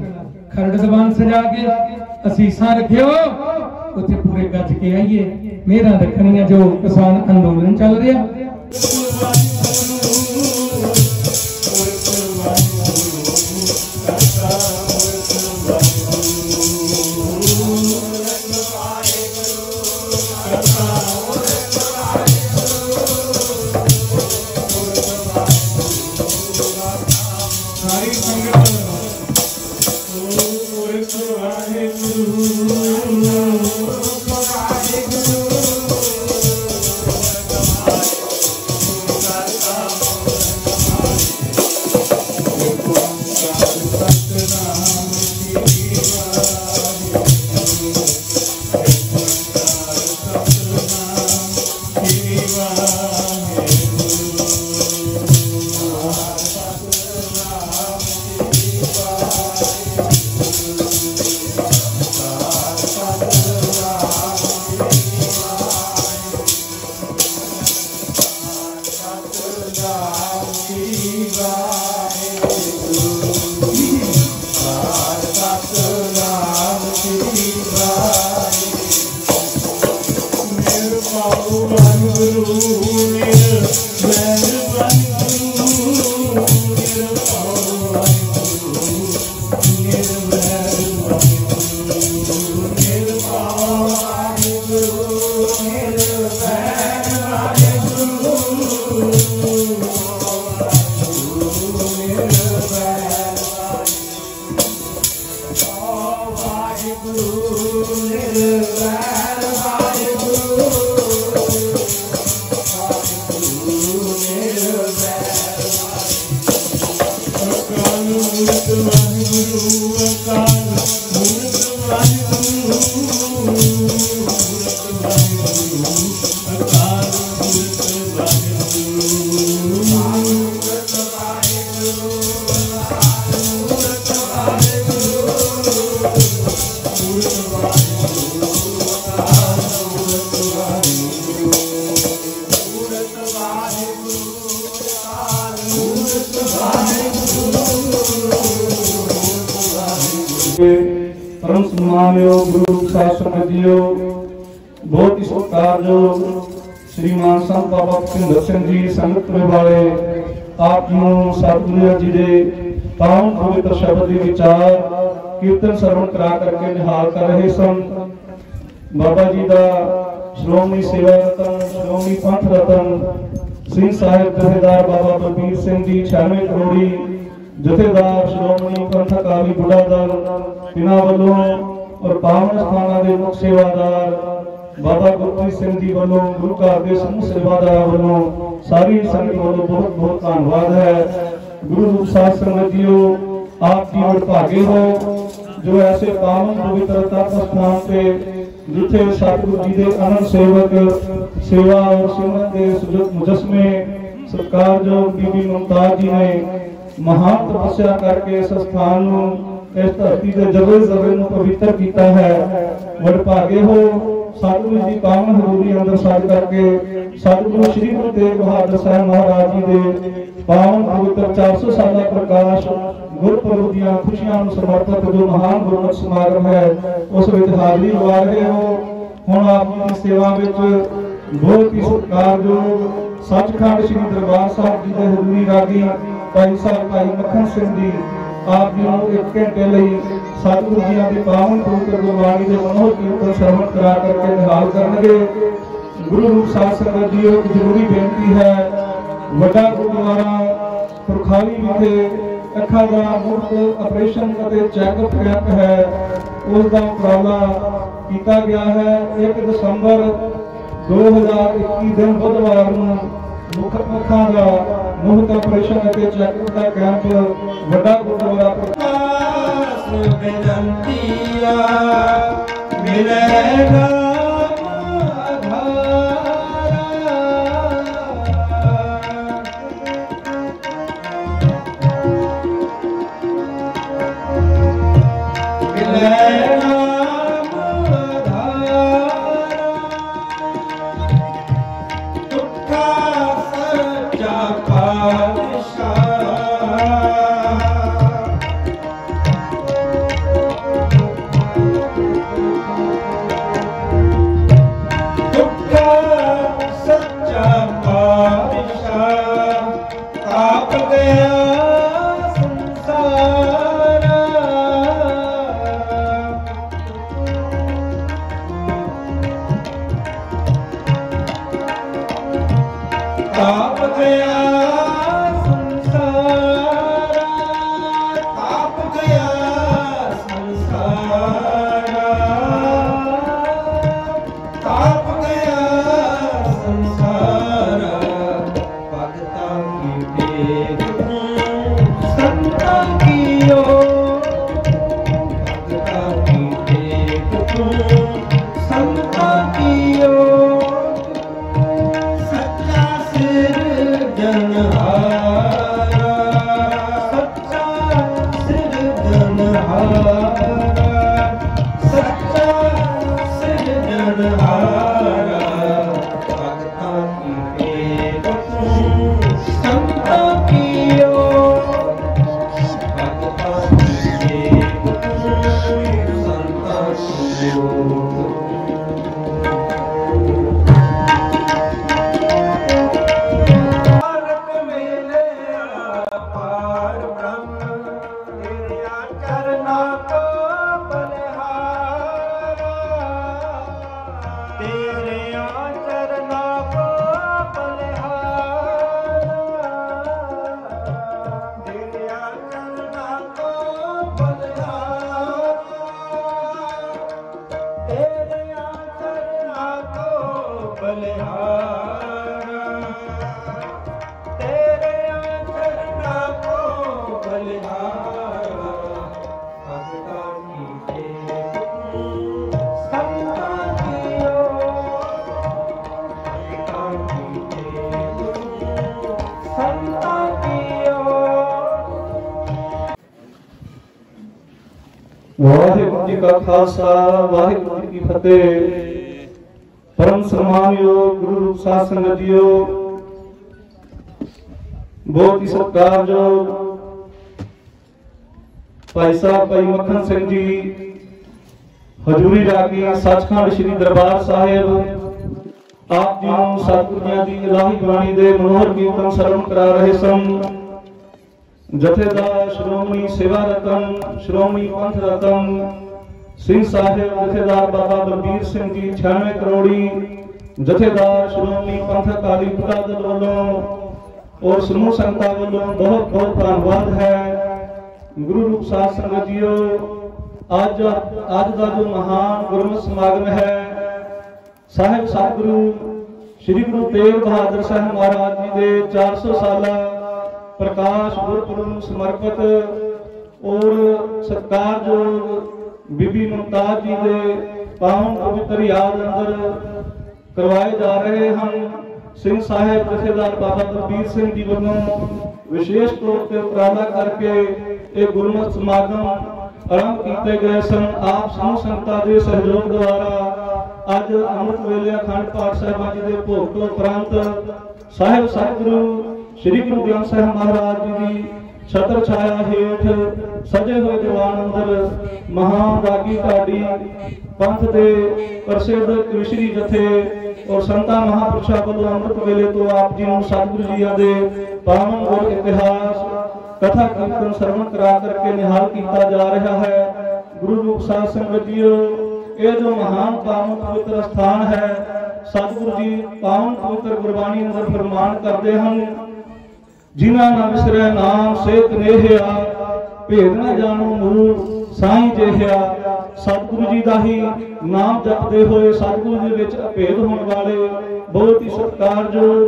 खरड़ दीवान सजा के असीसा रखियो उथे पूरे गज के आइए मेरा रखनी जो किसान अंदोलन चल रहा परम सम्मानयोग गुरु साहिब संगत जीओ, बहुत ही सत्कारयोग श्रीमान संत बाबा भुपिंदर सिंह जी संगत वाले आप जी सतगुरु जी के पावन पवित्र शब्द के विचार कीर्तन श्रवण करा करके निहाल कर रहे सन। बाबा जी का श्रोमणी सेवा रतन श्रोमणी पंथ रतन सिंह साहिब जथेदार बाबा बलबीर सिंह जी 96 करोड़ी जथेदार श्रोमणी पंथ अकाली बुढ़ा दल इन्हां वालों और पावन स्थाना के मुख सेवादार बाबा गुरप्रीत सिंह जी वालों गुरु घर के समूह सेवादार वालों सारी संगत वालों बहुत बहुत धन्यवाद है। गुरु रूप साध संगत जीओ, आप जी वडभागे हो जो ऐसे पावन पवित्र तप स्थान पे जिथे सतगुरु जी के अनंत सेवक सेवा और सिमरन के मुजस्मे सरकार जो बीबी मुमताज जी ने महान तपस्या करके इस स्थान इस धरती के जगह जगह पवित्र किया है। वडभागे हो सतगुरु जी पावन हजूरी अंदर साज करके सतगुरु श्री गुरु तेग बहादुर साहब महाराज जी के पावन पवित्र 400 साल प्रकाश गुरपुरब दी खुशियां समर्पित जो महान गुरमत समागम है उस विच हाजरी लगा रहे हो। हुण आप जी की सेवा विच बहुत ही सत्कारयोग सचखंड श्री दरबार साहिब जी के हजूरी रागी भाई साहब भाई मक्खन सिंह जी आप जी को 1 घंटे लिए सतगुरु जी की पावन पवित्र गुरबाणी के मनोहर कीर्तन श्रवण करा करके निहाल करनगे। गुरु रूप साध संगत जी एक जरूरी बेनती है, वड्डा गुरुद्वारा पुरखाली विखे अखा का मुफ्त ऑपरेशन और चैकअप कैंप है उसका उपराला किया गया है। 1 दिसंबर 2021 दिन बुधवार मुख अखा का मुफ्त ऑपरेशन और चैकअप का कैंप वड्डा गुरुद्वारा मिलेगा वाहिगुरु जी का खालसा वाहिगुरु जी की फतेह। परम सम्मानयोग गुरु रूप साध संगत जीओ, बहुत ही सत्कारयोग भाई साहब भाई मक्खन सिंह जी हजूरी रागी सचखंड श्री दरबार साहिब आप जी ਨੂੰ सतगुरुਆਂ ਦੀ ਇਲਾਹੀ ਬਾਣੀ ਦੇ ਮਨੋਹਰ ਕੀਰਤਨ ਸਰਵਣ ਕਰਾ ਰਹੇ ਸਨ। ਜਥੇਦਾਰ ਸ਼੍ਰੋਮਣੀ ਸੇਵਾ ਰਤਨ ਸ਼੍ਰੋਮਣੀ ਪੰਥ ਰਤਨ ਸਿੰਘ ਸਾਹਿਬ ਜਥੇਦਾਰ ਬਾਬਾ ਬਲਬੀਰ ਸਿੰਘ ਜੀ 96 ਕਰੋੜੀ ਜਥੇਦਾਰ ਸ਼੍ਰੋਮਣੀ ਪੰਥ ਅਕਾਲੀ ਬੁੱਢਾ ਦਲ ਵੱਲੋਂ और समूह संगतां ਵੱਲੋਂ बहुत बहुत धन्यवाद है। गुरु रूप साध संगत जीओ आज का जो महान गुरमत समागम है साहिब सतगुरु श्री गुरु तेग बहादुर साहब महाराज जी के 400 साला प्रकाश गुरपुरब ਨੂੰ समर्पित और सत्कारयोग बीबी मुमताज जी के पावन पवित्र याद अंदर करवाए जा रहे हैं। सिंह साहिब जथेदार बाबा बलबीर सिंह जी वालों विशेष तौर पर उपराला करके एक गुरमत समागम आरंभ किए गए सन। आप समूह संगतां के सहयोग द्वारा अज अमृत वेले अखंड पाठ साहिबां जी के भोग तो उपरंत साहिब सतगुरु श्री गुरु ग्रंथ साहिब महाराज जी की छत्र छाया हेठ सजे हुए दीवान अंदर महान रागी ढाडी पंथ के प्रसिद्ध कृषि जथे और संतां महापुरुषां वालों अमृत वेले तो आप जी नूं सतगुरु जी दे पावन गुर इतिहास कथा कीर्तन श्रवण करा करके निहाल किया जा रहा है। गुरु रूप साध संगत जीओ ये जो महान पावन पवित्र स्थान है सतगुरु जी पावन पवित्र गुरबाणी अंदर फरमान करते हैं जिन्हां ना विसरै नाम सेत नेहिया भेद न जानो मूल साईं जेहिया। सतगुरु जी का ही नाम जपते हुए सतगुरु जी विच अभेद होने वाले बहुत ही सत्कारयोग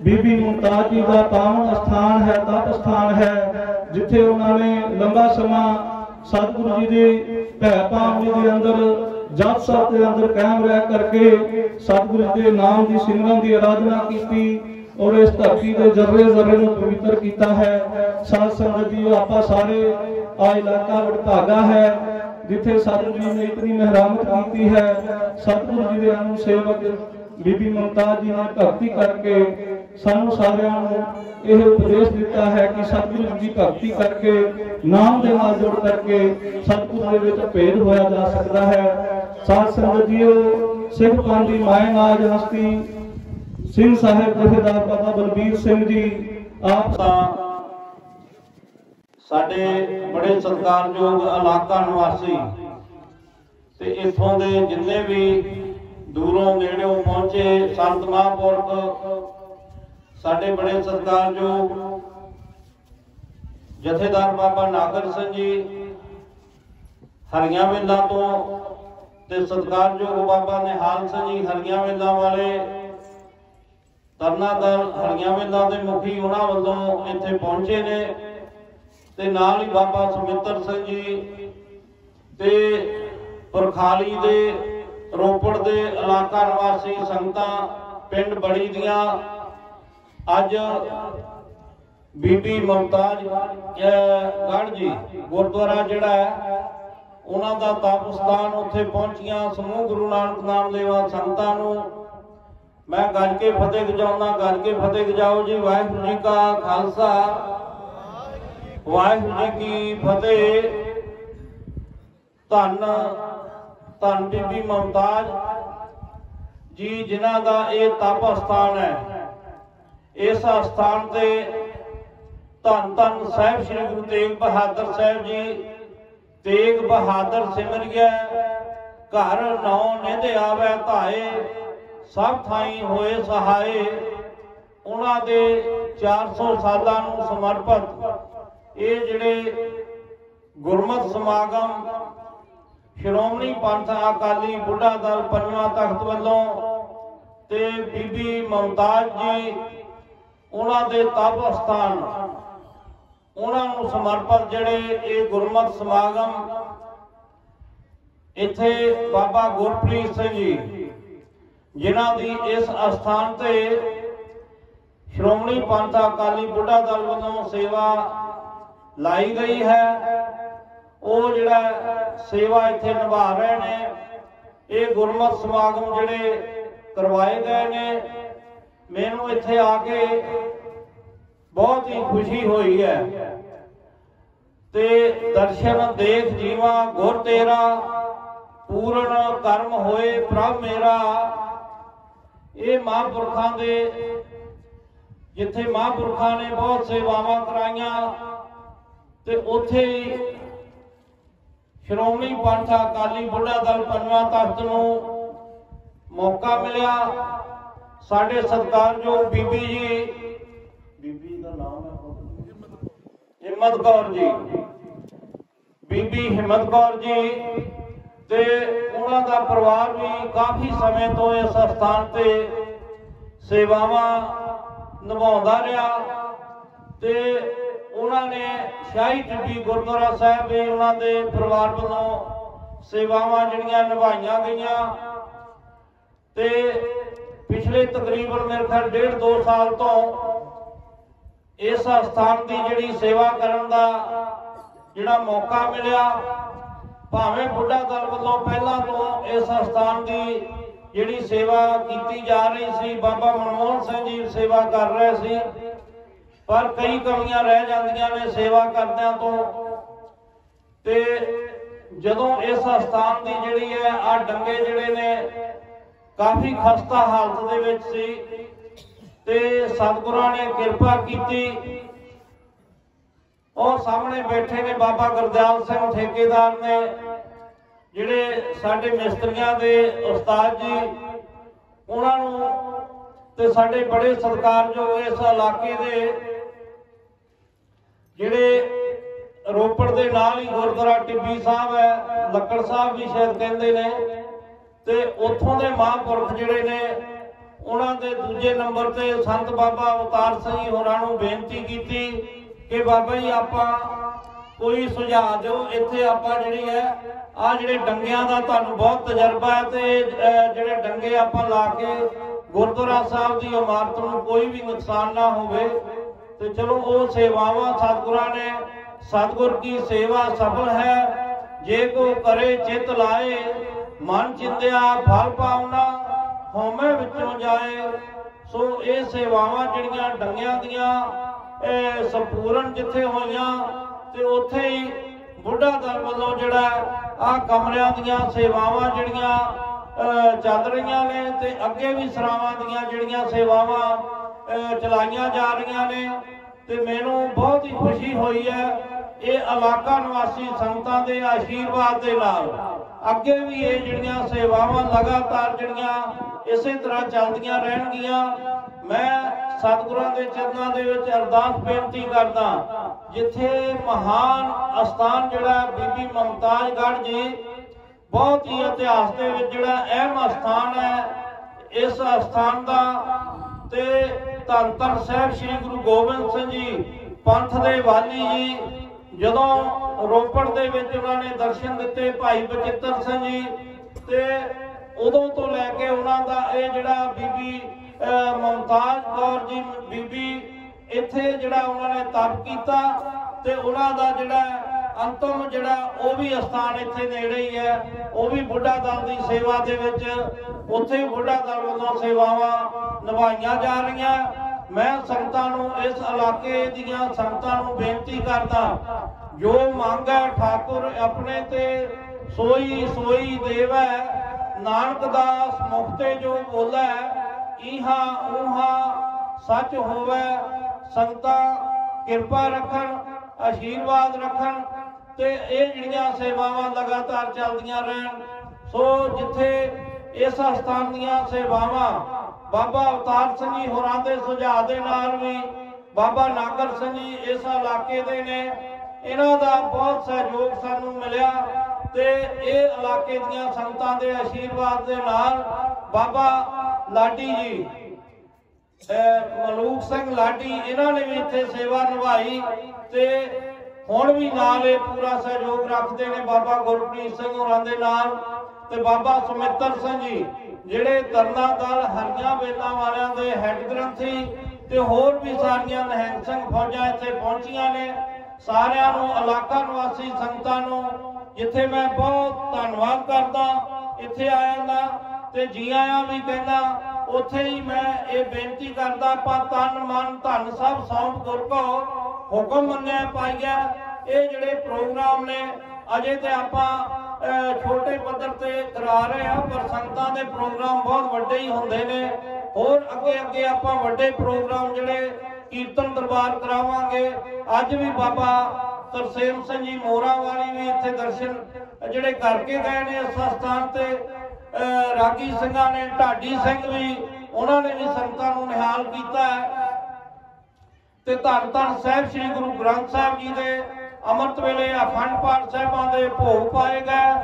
बीबी मुमताज जी का पावन स्थान है तप स्थान है जिथे उन्होंने लंबा समा सतगुरु जी के भै भावनी के अंदर जप सत के अंदर कायम रह करके सतगुरु के नाम की सिमरन की आराधना की और इस धरती के जर्रे जर्रे को पवित्र किया है। साध संगत जी आप सारे आ इलाका वडभागा है जिथे सतगुरु जी ने इतनी मेहरामत की है। सतगुरु जी के अनु सेवक बीबी मुमताज जी ने भक्ति करके सानू सारियां नूं यह उपदेश दिता है कि सतगुरु जी भक्ति करके नाम के नाल जोड़ करके सतगुरु के विच भेद होया जा सकता है। साध संगत जीओ सिख पंथ की माए नाज हस्ती सिंह साहिब जथेदार बाबा बलबीर सिंह जी आप साडे बड़े सत्कारयोग इलाका निवासी ते इथों दे जिन्ने भी दूरों नेड़ों पहुंचे संत महापुरख साडे बड़े सत्कारयोग जथेदार बाबा नागर सिंह जी हरियां वेला तो ते सत्कारयोग बाबा निहाल सिंह जी हरियां वेला वाले तरना दल हरियां वेला दे मुखी उन्हां वल्लों इत्थे पहुंचे ने ते नाल ही बाबा सुमित्र सिंह जी ते पुरखाली दे रोपड़ दे इलाका निवासी संगतां पिंड बड़ी दियां अज बीबी मुमताज गढ़ जी गुरुद्वारा जिहड़ा है उन्हां दा तप स्थान उत्थे पहुंचियां। समूह गुरु नानक नाम देवा संगतां नूं मैं गज के फतेह गजाउंदा गज के फतेह गजाओ जी। वाहिगुरू जी का खालसा वाहिगुरू जी की फतेह। धन धन बीबी मुमताज जी जिन्हां दा ये तप स्थान है इस स्थान ते धन धन साहिब श्री गुरु तेग बहादुर साहिब जी तेग बहादुर सिमरिया घर नौ निध आवे धाए सब थाई होए सहाय। उन्हां दे 400 सालां नूं समर्पित ये जिहड़े गुरमत समागम श्रोमणी पंथ अकाली बुढ़ा दल पंजवां तख्त वल्लों ते बीबी मुमताज जी उन्हां दे तप स्थान उन्हां नूं समर्पित जिहड़े ये गुरमत समागम इत्थे बाबा गुरप्रीत सिंह जी जिन्हां दी इस स्थान ते श्रोमणी पंथ अकाली बुढ़ा दल वालों सेवा लाई गई है वो जिहड़ा सेवा इत्थे निभा रहे ने ये गुरमत समागम जिहड़े करवाए गए ने। मैनूं इत्थे आके बहुत ही खुशी हुई है। ते दर्शन देख जीवा गुर तेरा, पूर्ण कर्म होए प्रभ मेरा। ये महापुरखों के जिथे महापुरखों ने बहुत सेवावां कराइया ते उत्थे श्रोमणी पंथ अकाली बुढ़ा दल पंजवां तख्त नूं मौका मिलिया। साडे सत्कारयोग बीबी जी, बीबी का नाम है हिम्मत कौर जी, बीबी हिम्मत कौर जी ते उन्हां दा परिवार भी काफ़ी समय तो इस स्थान ते सेवावां निभाउंदा रहा। ते उन्होंने शाही टिब्बी गुरुद्वारा साहब भी उन्होंने परिवार वालों सेवावां जिहड़ियां निभाईयां गईयां। ते पिछले तकरीबन मेरे ख्याल 1.5-2 साल तो इस स्थान की जिहड़ी सेवा करन दा जिहड़ा मौका मिलिया। भावें बुढ़ा दल वालों पहला तो इस स्थान की जिहड़ी सेवा की जा रही सी, बाबा मनमोहन सिंह जी सेवा कर रहे सी, पर कई कमियां रह जांदियां ने सेवा करदियां तो। ते जदों इस स्थान की जिहड़ी है आ डंगे जिहड़े ने काफ़ी खस्ता हालत दे विच सी ते सतगुरां ने किरपा कीती। और सामने बैठे ने बाबा गुरदयाल सिंह ठेकेदार ने जिहड़े साडे मिस्त्रियां दे उस्ताद जी, उन्होंने ते साडे बड़े सत्कारयोग इस इलाके दे जिहड़े रोपड़ दे नाल ही गुरुद्वारा टिब्बी साहब है, लक्कड़ साहब भी शायद कहंदे ने, ते उत्थों दे महापुरख जिहड़े ने उन्हां दे दूजे नंबर ते संत बाबा अवतार सिंह होरां नूं बेनती कीती कि बाबा जी आपां कोई सुझाव दो, इत्थे आपां जिहड़ी है आ जिहड़े डंगियां दा तुहानूं बहुत तजर्बा है ते जिहड़े डंगे आपां ला के गुरुद्वारा साहब की इमारत नूं कोई भी नुकसान ना होवे। ते चलो वो सेवावां सतगुरां ने, सतगुर की सेवा सफल है जे को करे चित लाए, मन चिंदिया फल पाउना होमे विचों जाए। सो ये सेवावां जिहड़ियां डंगियां दियां संपूर्ण जिथे होईयां ते उत्थे ही बुढ़ा दल वालों जिहड़ा आ कमरियां दियां सेवावां जिहड़ियां चल रही ने ते अगे भी सरावां दियां जिहड़ियां सेवावां चलाईयां जा रही ने। ते मैनूं बहुत ही खुशी हुई है ये इलाका निवासी संगतां दे आशीर्वाद दे नाल अगे भी ये जिहड़ियां सेवावां लगातार जिहड़ियां इसे तरह चलदियां रहणगियां। मैं सतगुरां दे चरनां दे विच अरदास बेनती करदा, जिथे महान अस्थान जिहड़ा बीबी मुमताजगढ़ जी बहुत ही इतिहास दे विच जिहड़ा अहम अस्थान है, इस अस्थान दा ते धन धन साहिब श्री गुरु गोबिंद सिंह जी पंथ दे वाली जी जदों रोपड़ दे विच उन्होंने दर्शन दिते भाई बचित्र सिंह जी, ते उदों तो लैके उन्हां दा ये जिहड़ा बीबी मुमताज कौर जी बीबी इत्थे जिहड़ा उन्होंने तप कीता ते उन्हां दा जिहड़ा अंतम जिहड़ा वो भी स्थान इत्थे नेड़े ही है, वो भी बुढ़ा दल की सेवा दे विच उत्थे बुढ़ा दल वालों सेवावां निभाईयां जा रहीआं। मैं संगतां नूं इस इलाके दीआं संगतां नूं बेनती करदा, जो मंग है ठाकुर अपने ते सोई सोई देवै, नानक दास मुक्ते जो बोलै, इहा उहा सच होवे। संगतां किरपा रखन, आशीर्वाद रखन ते ये जिहड़ियां सेवावां लगातार चलदियां रहन। सो जिथे इस स्थान दीआं सेवावां बाबा अवतार सिंह जी होरां दे सुझाव दे नाल भी बाबा नागर सिंह जी इस इलाके दे ने, इन्हां दा बहुत सहयोग सानूं मिलिया ते ये इलाके दीआं संगतां दे आशीर्वाद दे नाल बाबा लाडी जी मलूक सिंह लाडी इन्हां ने भी इत्थे सेवा निभाई ते हुण भी नाल पूरा सहयोग रखते हैं बाबा गुरप्रीत सिंह होरां दे नाल ते बाबा सुमित्र सिंह जी जिहड़े तरना दल हरियां बेलां वालियां दे हैड ग्रंथी ते होर भी सारियां निहंग सिंह फौजां इत्थे पहुंचियां ने। सारियां नूं इलाका निवासी संगतां नूं जिथे मैं बहुत धन्नवाद करदा इत्थे आया दा ते जी आया भी कहना ਉੱਥੇ ਹੀ ਮੈਂ ਇਹ ਬੇਨਤੀ ਕਰਦਾ, ਆਪਾਂ ਤਨ ਮਨ ਧਨ ਸਭ ਸੌਂਪ ਗੁਰ ਕੋ ਹੁਕਮ ਮੰਨਿਆ ਪਾਈਆ। ਇਹ ਜਿਹੜੇ ਪ੍ਰੋਗਰਾਮ ਨੇ ਅਜੇ ਤੇ ਆਪਾਂ ਛੋਟੇ ਪੱਧਰ ਤੇ ਕਰਾ ਰਹੇ ਆ, ਪਰ ਸੰਗਤਾਂ ਦੇ ਪ੍ਰੋਗਰਾਮ ਬਹੁਤ ਵੱਡੇ ਹੀ ਹੁੰਦੇ ਨੇ। ਹੋਰ ਅੱਗੇ ਅੱਗੇ ਆਪਾਂ ਵੱਡੇ ਪ੍ਰੋਗਰਾਮ ਜਿਹੜੇ ਕੀਰਤਨ ਦਰਬਾਰ ਕਰਾਵਾਂਗੇ। ਅੱਜ ਵੀ ਬਾਬਾ ਤਰਸੇਮ ਸਿੰਘ ਜੀ ਮੋਰਾਂ ਵਾਲੀ ਵੀ ਇੱਥੇ ਦਰਸ਼ਨ ਜਿਹੜੇ ਕਰਕੇ ਗਏ ਨੇ ਇਸ ਸਥਾਨ ਤੇ। ਰਾਗੀ ਸਿੰਘਾਂ ਨੇ, ਢਾਡੀ ਸਿੰਘ ਵੀ, ਉਹਨਾਂ ਨੇ ਵੀ ਸੰਗਤਾਂ ਨੂੰ ਨਿਹਾਲ ਕੀਤਾ ਹੈ। ਤੇ ਧੰਨ ਧੰਨ ਸਾਹਿਬ ਸ੍ਰੀ ਗੁਰੂ ਗ੍ਰੰਥ ਸਾਹਿਬ ਜੀ ਦੇ ਅੰਮ੍ਰਿਤ ਵੇਲੇ ਅਖੰਡ ਪਾਠ ਸਾਹਿਬਾਂ ਦੇ ਭੋਗ ਪਾਏ ਗਏ।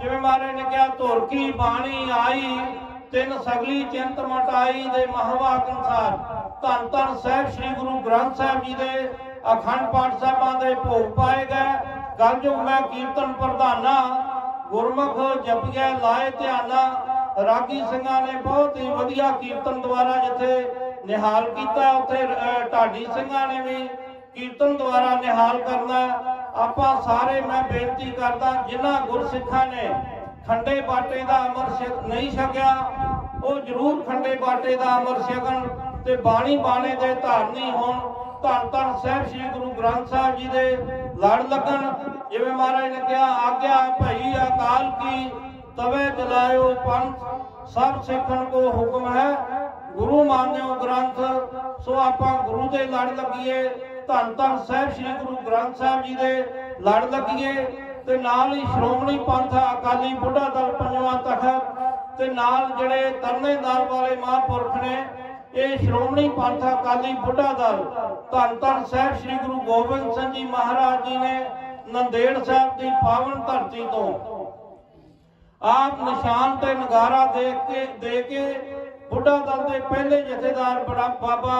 ਜਿਵੇਂ ਮਹਾਰਾਜ ਨੇ ਕਿਹਾ, ਧੁਰ ਕੀ ਬਾਣੀ ਆਈ ਤਿੰਨ ਸਗਲੀ ਚਿੰਤ ਮਟਾਈ ਦੇ ਮਹਾਵਾਕ ਅਨੁਸਾਰ ਧੰਨ ਧੰਨ ਸਾਹਿਬ ਸ੍ਰੀ ਗੁਰੂ ਗ੍ਰੰਥ ਸਾਹਿਬ ਜੀ ਦੇ ਅਖੰਡ ਪਾਠ ਸਾਹਿਬਾਂ ਦੇ ਭੋਗ ਪਾਏ ਗਏ। ਕਲਯੁਗ ਮੈਂ ਕੀਰਤਨ ਪ੍ਰਧਾਨਾ ਗੁਰਮੁਖ ਜਪਿਆ ਲਾਏ ਧਿਆਨਾ। ਰਾਗੀ ਸਿੰਘਾਂ ਨੇ ਬਹੁਤ ਹੀ ਵਧੀਆ ਕੀਰਤਨ ਦੁਆਰਾ ਜਿੱਥੇ ਨਿਹਾਲ ਕੀਤਾ, ਉੱਥੇ ਢਾਡੀ ਸਿੰਘਾਂ ਨੇ ਵੀ ਕੀਰਤਨ ਦੁਆਰਾ ਨਿਹਾਲ ਕਰਨਾ। ਆਪਾਂ ਸਾਰੇ ਮੈਂ ਬੇਨਤੀ ਕਰਦਾ, ਜਿਨ੍ਹਾਂ ਗੁਰਸਿੱਖਾਂ ਨੇ ਖੰਡੇ ਬਾਟੇ ਦਾ ਅਮਰ ਨਹੀਂ ਛਕਿਆ, ਉਹ ਜ਼ਰੂਰ ਖੰਡੇ ਬਾਟੇ ਦਾ ਅਮਰ ਛਕਣ ਤੇ ਬਾਣੀ ਬਾਣੇ ਦੇ ਧਾਰਨੀ ਹੋਣ। ਧੰਨ ਧੰਨ ਸਾਹਿਬ ਸ੍ਰੀ ਗੁਰੂ ਗ੍ਰੰਥ ਸਾਹਿਬ ਜੀ ਦੇ ਲੜ ਲੱਗਣ। ਜਿਵੇਂ ਮਹਾਰਾਜ ਨੇ ਕਿਹਾ, ਆਗਿਆ ਭਈ ਅਕਾਲ ਕੀ ਤਵੇ ਜਲਾਇਓ ਪੰਥ ਸਭ ਸਿੱਖਣ ਕੋ ਹੁਕਮ ਹੈ ਗੁਰੂ ਮਾਨਿਓ ਗ੍ਰੰਥ। ਸੋ ਆਪਾਂ ਗੁਰੂ ਦੇ ਲੜ ਲੱਗੀਏ, ਧੰਨ ਧੰਨ ਸਾਹਿਬ ਸ੍ਰੀ ਗੁਰੂ ਗ੍ਰੰਥ ਸਾਹਿਬ ਜੀ ਦੇ ਲੜ ਲੱਗੀਏ। ਤੇ ਨਾਲ ਹੀ ਸ਼੍ਰੋਮਣੀ ਪੰਥ ਅਕਾਲੀ ਬੁੱਢਾ ਦਲ ਪੰਜਵਾਂ ਤਖਤ ਤੇ ਨਾਲ ਜਿਹੜੇ ਤਰਨੇਦਾਰ ਵਾਲੇ ਮਹਾਂਪੁਰਖ ਨੇ, ਇਹ ਸ਼੍ਰੋਮਣੀ ਪੰਥ ਅਕਾਲੀ ਬੁੱਢਾ ਦਲ ਧੰਨ ਧੰਨ ਸਾਹਿਬ ਸ੍ਰੀ ਗੁਰੂ ਗੋਬਿੰਦ ਸਿੰਘ ਜੀ ਮਹਾਰਾਜ ਜੀ ਨੇ ਨੰਦੇੜ ਸਾਹਿਬ ਦੀ ਪਾਵਨ ਧਰਤੀ ਤੋਂ ਆਪ ਨਿਸ਼ਾਨ ਤੇ ਨਗਾਰਾ ਦੇ ਕੇ ਬੁੱਢਾ ਦਲ ਦੇ ਪਹਿਲੇ ਜਥੇਦਾਰ ਬਾਬਾ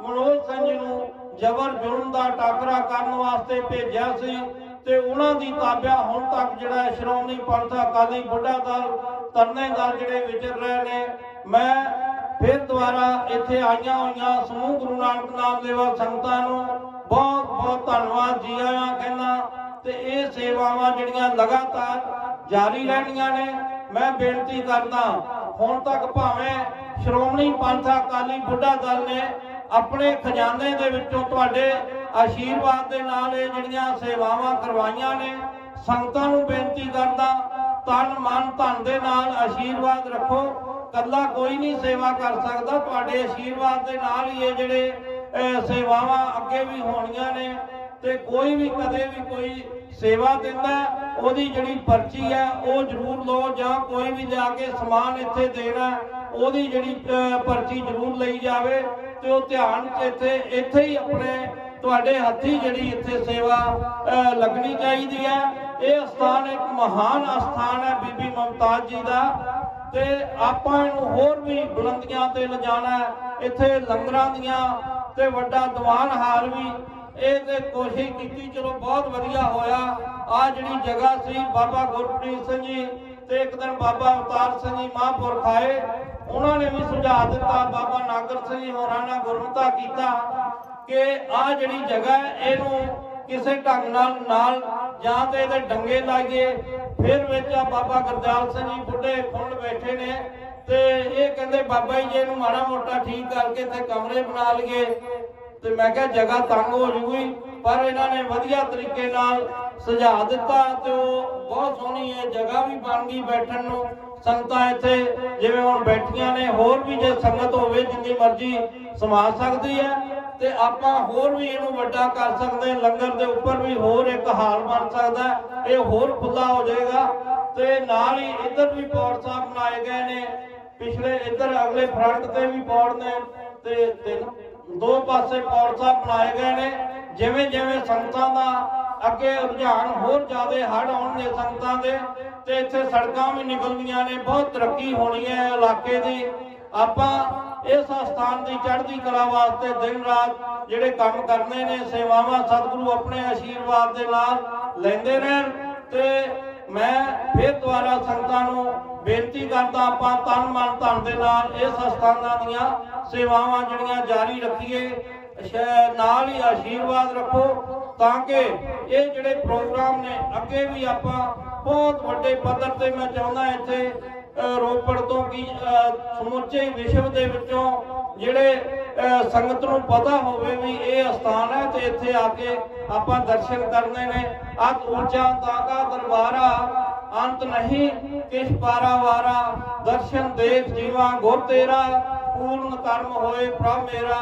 ਮਨੋਜ ਸਿੰਘ ਜੀ ਨੂੰ ਜ਼ਬਰ ਜ਼ੁਲਮ ਦਾ ਟਾਕਰਾ ਕਰਨ ਵਾਸਤੇ ਭੇਜਿਆ ਸੀ। ਤੇ ਉਹਨਾਂ ਦੀ ਤਾਬਿਆ ਹੁਣ ਤੱਕ ਜਿਹੜਾ ਸ਼੍ਰੋਮਣੀ ਪੰਥ ਅਕਾਲੀ ਬੁੱਢਾ ਦਲ ਤਰਨੇਦਾਰ ਜਿਹੜੇ ਵਿਚਰ ਰਹੇ ਨੇ। ਮੈਂ ਫਿਰ ਦੁਬਾਰਾ ਇੱਥੇ ਆਈਆਂ ਹੋਈਆਂ ਸਮੂਹ ਗੁਰੂ ਨਾਨਕ ਨਾਮ ਲੇਵਾ ਸੰਗਤਾਂ ਨੂੰ ਬਹੁਤ ਬਹੁਤ ਧੰਨਵਾਦ ਜੀ ਆਇਆਂ ਕਹਿੰਦਾ। ਤੇ ਇਹ ਸੇਵਾਵਾਂ ਜਿਹੜੀਆਂ ਲਗਾਤਾਰ ਜਾਰੀ ਰਹਿਣੀਆਂ ਨੇ। ਮੈਂ ਬੇਨਤੀ ਕਰਦਾ, ਹੁਣ ਤੱਕ ਭਾਵੇਂ ਸ਼੍ਰੋਮਣੀ ਪੰਥ ਅਕਾਲੀ ਬੁੱਢਾ ਦਲ ਨੇ ਆਪਣੇ ਖਜ਼ਾਨੇ ਦੇ ਵਿੱਚੋਂ ਤੁਹਾਡੇ ਆਸ਼ੀਰਵਾਦ ਦੇ ਨਾਲ ਇਹ ਜਿਹੜੀਆਂ ਸੇਵਾਵਾਂ ਕਰਵਾਈਆਂ ਨੇ, ਸੰਗਤਾਂ ਨੂੰ ਬੇਨਤੀ ਕਰਦਾ, ਤਨ ਮਨ ਧਨ ਦੇ ਨਾਲ ਆਸ਼ੀਰਵਾਦ ਰੱਖੋ। ਕੱਲਾ ਕੋਈ ਨਹੀਂ ਸੇਵਾ ਕਰ ਸਕਦਾ, ਤੁਹਾਡੇ ਆਸ਼ੀਰਵਾਦ ਦੇ ਨਾਲ ਹੀ ਇਹ ਜਿਹੜੇ ਸੇਵਾਵਾਂ ਅੱਗੇ ਵੀ ਹੋਣੀਆਂ ਨੇ। ਤੇ ਕੋਈ ਵੀ ਕਦੇ ਵੀ ਕੋਈ ਸੇਵਾ ਦਿੰਦਾ, ਉਹਦੀ ਜਿਹੜੀ ਪਰਚੀ ਹੈ ਉਹ ਜ਼ਰੂਰ ਲਓ, ਜਾਂ ਕੋਈ ਵੀ ਲਿਆ ਕੇ ਸਮਾਨ ਇੱਥੇ ਦੇਣਾ, ਉਹਦੀ ਜਿਹੜੀ ਪਰਚੀ ਜ਼ਰੂਰ ਲਈ ਜਾਵੇ। ਤੇ ਉਹ ਧਿਆਨ ਇੱਥੇ ਹੀ ਆਪਣੇ ਤੁਹਾਡੇ ਹੱਥੀ ਜਿਹੜੀ ਇੱਥੇ ਸੇਵਾ ਲੱਗਣੀ ਚਾਹੀਦੀ ਹੈ। ਇਹ ਅਸਥਾਨ ਇੱਕ ਮਹਾਨ ਅਸਥਾਨ ਹੈ ਬੀਬੀ ਮਮਤਾਜ ਜੀ ਦਾ, ਤੇ ਆਪਾਂ ਇਹਨੂੰ ਹੋਰ ਵੀ ਬੁਲੰਦੀਆਂ ਤੇ ਲਿਜਾਣਾ। ਇੱਥੇ ਲੰਗਰਾਂ ਦੀਆਂ ਤੇ ਵੱਡਾ ਦੀਵਾਨ ਹਾਲ ਵੀ ਇਹ ਤੇ ਕੋਸ਼ਿਸ਼ ਕੀਤੀ, ਚਲੋ ਬਹੁਤ ਵਧੀਆ ਹੋਇਆ। ਆ ਜਿਹੜੀ ਜਗ੍ਹਾ ਸੀ, ਬਾਬਾ ਗੁਰਪ੍ਰੀਤ ਸਿੰਘ ਜੀ ਤੇ ਇੱਕ ਦਿਨ ਬਾਬਾ ਅਵਤਾਰ ਸਿੰਘ ਜੀ ਮਹਾਂਪੁਰਖ ਆਏ, ਉਹਨਾਂ ਨੇ ਵੀ ਸੁਝਾਅ ਦਿੱਤਾ, ਬਾਬਾ ਨਾਗਰ ਸਿੰਘ ਜੀ ਹੋਰਾਂ ਨਾਲ ਗੁਰਮਤਾ ਕੀਤਾ ਕਿ ਆ ਜਿਹੜੀ ਜਗ੍ਹਾ ਇਹਨੂੰ ਕਿਸੇ ਢੰਗ ਨਾਲ ਜਾਂ ਤੇ ਇਹਦੇ ਡੰਗੇ ਲਾਈਏ। ਫਿਰ ਵਿੱਚ ਆ ਬਾਬਾ ਗੁਰਦਿਆਲ ਸਿੰਘ ਜੀ ਬੁੱਢੇ ਫੁੱਲ ਬੈਠੇ ਨੇ, ਤੇ ਇਹ ਕਹਿੰਦੇ ਬਾਬਾ ਜੀ ਇਹਨੂੰ ਮਾੜਾ ਮੋਟਾ ਠੀਕ ਕਰਕੇ ਇੱਥੇ ਕਮਰੇ ਬਣਾ ਲਈਏ। ਤੇ ਮੈਂ ਕਿਹਾ ਜਗ੍ਹਾ ਤੰਗ ਹੋ ਜੂਗੀ, ਪਰ ਇਹਨਾਂ ਨੇ ਵਧੀਆ ਤਰੀਕੇ ਨਾਲ ਸੁਝਾਅ ਦਿੱਤਾ ਤੇ ਉਹ ਬਹੁਤ ਸੋਹਣੀ ਇਹ ਜਗ੍ਹਾ ਵੀ ਬਣ ਗਈ ਬੈਠਣ ਨੂੰ। ਸੰਗਤਾਂ ਇੱਥੇ ਜਿਵੇਂ ਹੁਣ ਬੈਠੀਆਂ ਨੇ, ਹੋਰ ਵੀ ਜੇ ਸੰਗਤ ਹੋਵੇ ਜਿੰਨੀ ਮਰਜ਼ੀ ਸਮਾ ਸਕਦੀ ਹੈ। ਤੇ ਆਪਾਂ ਹੋਰ ਵੀ ਇਹਨੂੰ ਵੱਡਾ ਕਰ ਸਕਦੇ, ਲੰਗਰ ਦੇ ਉੱਪਰ ਵੀ ਹੋਰ ਇੱਕ ਹਾਲ ਬਣ ਸਕਦਾ, ਇਹ ਹੋਰ ਖੁੱਲਾ ਹੋ ਜਾਏਗਾ। ਤੇ ਨਾਲ ਹੀ ਇੱਧਰ ਵੀ ਪੌੜ ਸਾਹਿਬ ਬਣਾਏ ਗਏ ਨੇ, ਪਿਛਲੇ ਇੱਧਰ ਅਗਲੇ ਫਰੰਟ ਤੇ ਵੀ ਪੌੜ ਨੇ, ਤੇ ਦੋ ਪਾਸੇ ਪੌੜ ਸਾਹਿਬ ਬਣਾਏ ਗਏ ਨੇ। ਜਿਵੇਂ ਜਿਵੇਂ ਸੰਗਤਾਂ ਦਾ ਅੱਗੇ ਰੁਝਾਨ ਹੋਰ ਜ਼ਿਆਦਾ ਹੜ ਆਉਣਗੇ ਸੰਗਤਾਂ ਦੇ, ਤੇ ਇੱਥੇ ਸੜਕਾਂ ਵੀ ਨਿਕਲਦੀਆਂ ਨੇ, ਬਹੁਤ ਤਰੱਕੀ ਹੋਣੀ ਹੈ ਇਲਾਕੇ ਦੀ। ਆਪਾਂ ਇਸ ਸਥਾਨ ਦੀ ਚੜ੍ਹਦੀ ਕਲਾ ਵਾਸਤੇ ਦਿਨ ਰਾਤ ਜਿਹੜੇ ਕੰਮ ਕਰਨੇ ਨੇ, ਸੇਵਾਵਾਂ ਸਤਿਗੁਰੂ ਆਪਣੇ ਆਸ਼ੀਰਵਾਦ ਦੇ ਨਾਲ ਲੈਂਦੇ ਰਹਿਣ। ਤੇ ਮੈਂ ਫਿਰ ਦੁਬਾਰਾ ਸੰਗਤਾਂ ਨੂੰ ਬੇਨਤੀ ਕਰਦਾ, ਆਪਾਂ ਤਨ ਮਨ ਧਨ ਦੇ ਨਾਲ ਇਸ ਸਥਾਨਾਂ ਦੀਆਂ ਸੇਵਾਵਾਂ ਜਿਹੜੀਆਂ ਜਾਰੀ ਰੱਖੀਏ, ਨਾਲ ਹੀ ਆਸ਼ੀਰਵਾਦ ਰੱਖੋ, ਤਾਂ ਕਿ ਇਹ ਜਿਹੜੇ ਪ੍ਰੋਗਰਾਮ ਨੇ ਅੱਗੇ ਵੀ ਆਪਾਂ ਬਹੁਤ ਵੱਡੇ ਪੱਧਰ ਤੇ ਮੈਂ ਚਾਹੁੰਦਾ ਇੱਥੇ ਰੋਪੜ ਤੋਂ ਕੀ ਸਮੁੱਚੇ ਵਿਸ਼ਵ ਦੇ ਵਿੱਚੋਂ ਜਿਹੜੇ ਸੰਗਤ ਨੂੰ ਪਤਾ ਹੋਵੇ ਵੀ ਇਹ ਅਸਥਾਨ ਹੈ ਤੇ ਇੱਥੇ ਆ ਕੇ ਆਪਾਂ ਦਰਸ਼ਨ ਕਰਨੇ ਨੇ। ਅਤ ਉੱਚਾ ਤਾਕਾ ਦਰਬਾਰਾ ਅੰਤ ਨਹੀਂ ਕਿਛ ਪਾਰਾਵਾਰਾ, ਦਰਸ਼ਨ ਦੇਖ ਜੀਵਾ ਗੁਰ ਤੇਰਾ, ਪੂਰਨ ਕਰਮ ਹੋਏ ਪ੍ਰਭ ਮੇਰਾ।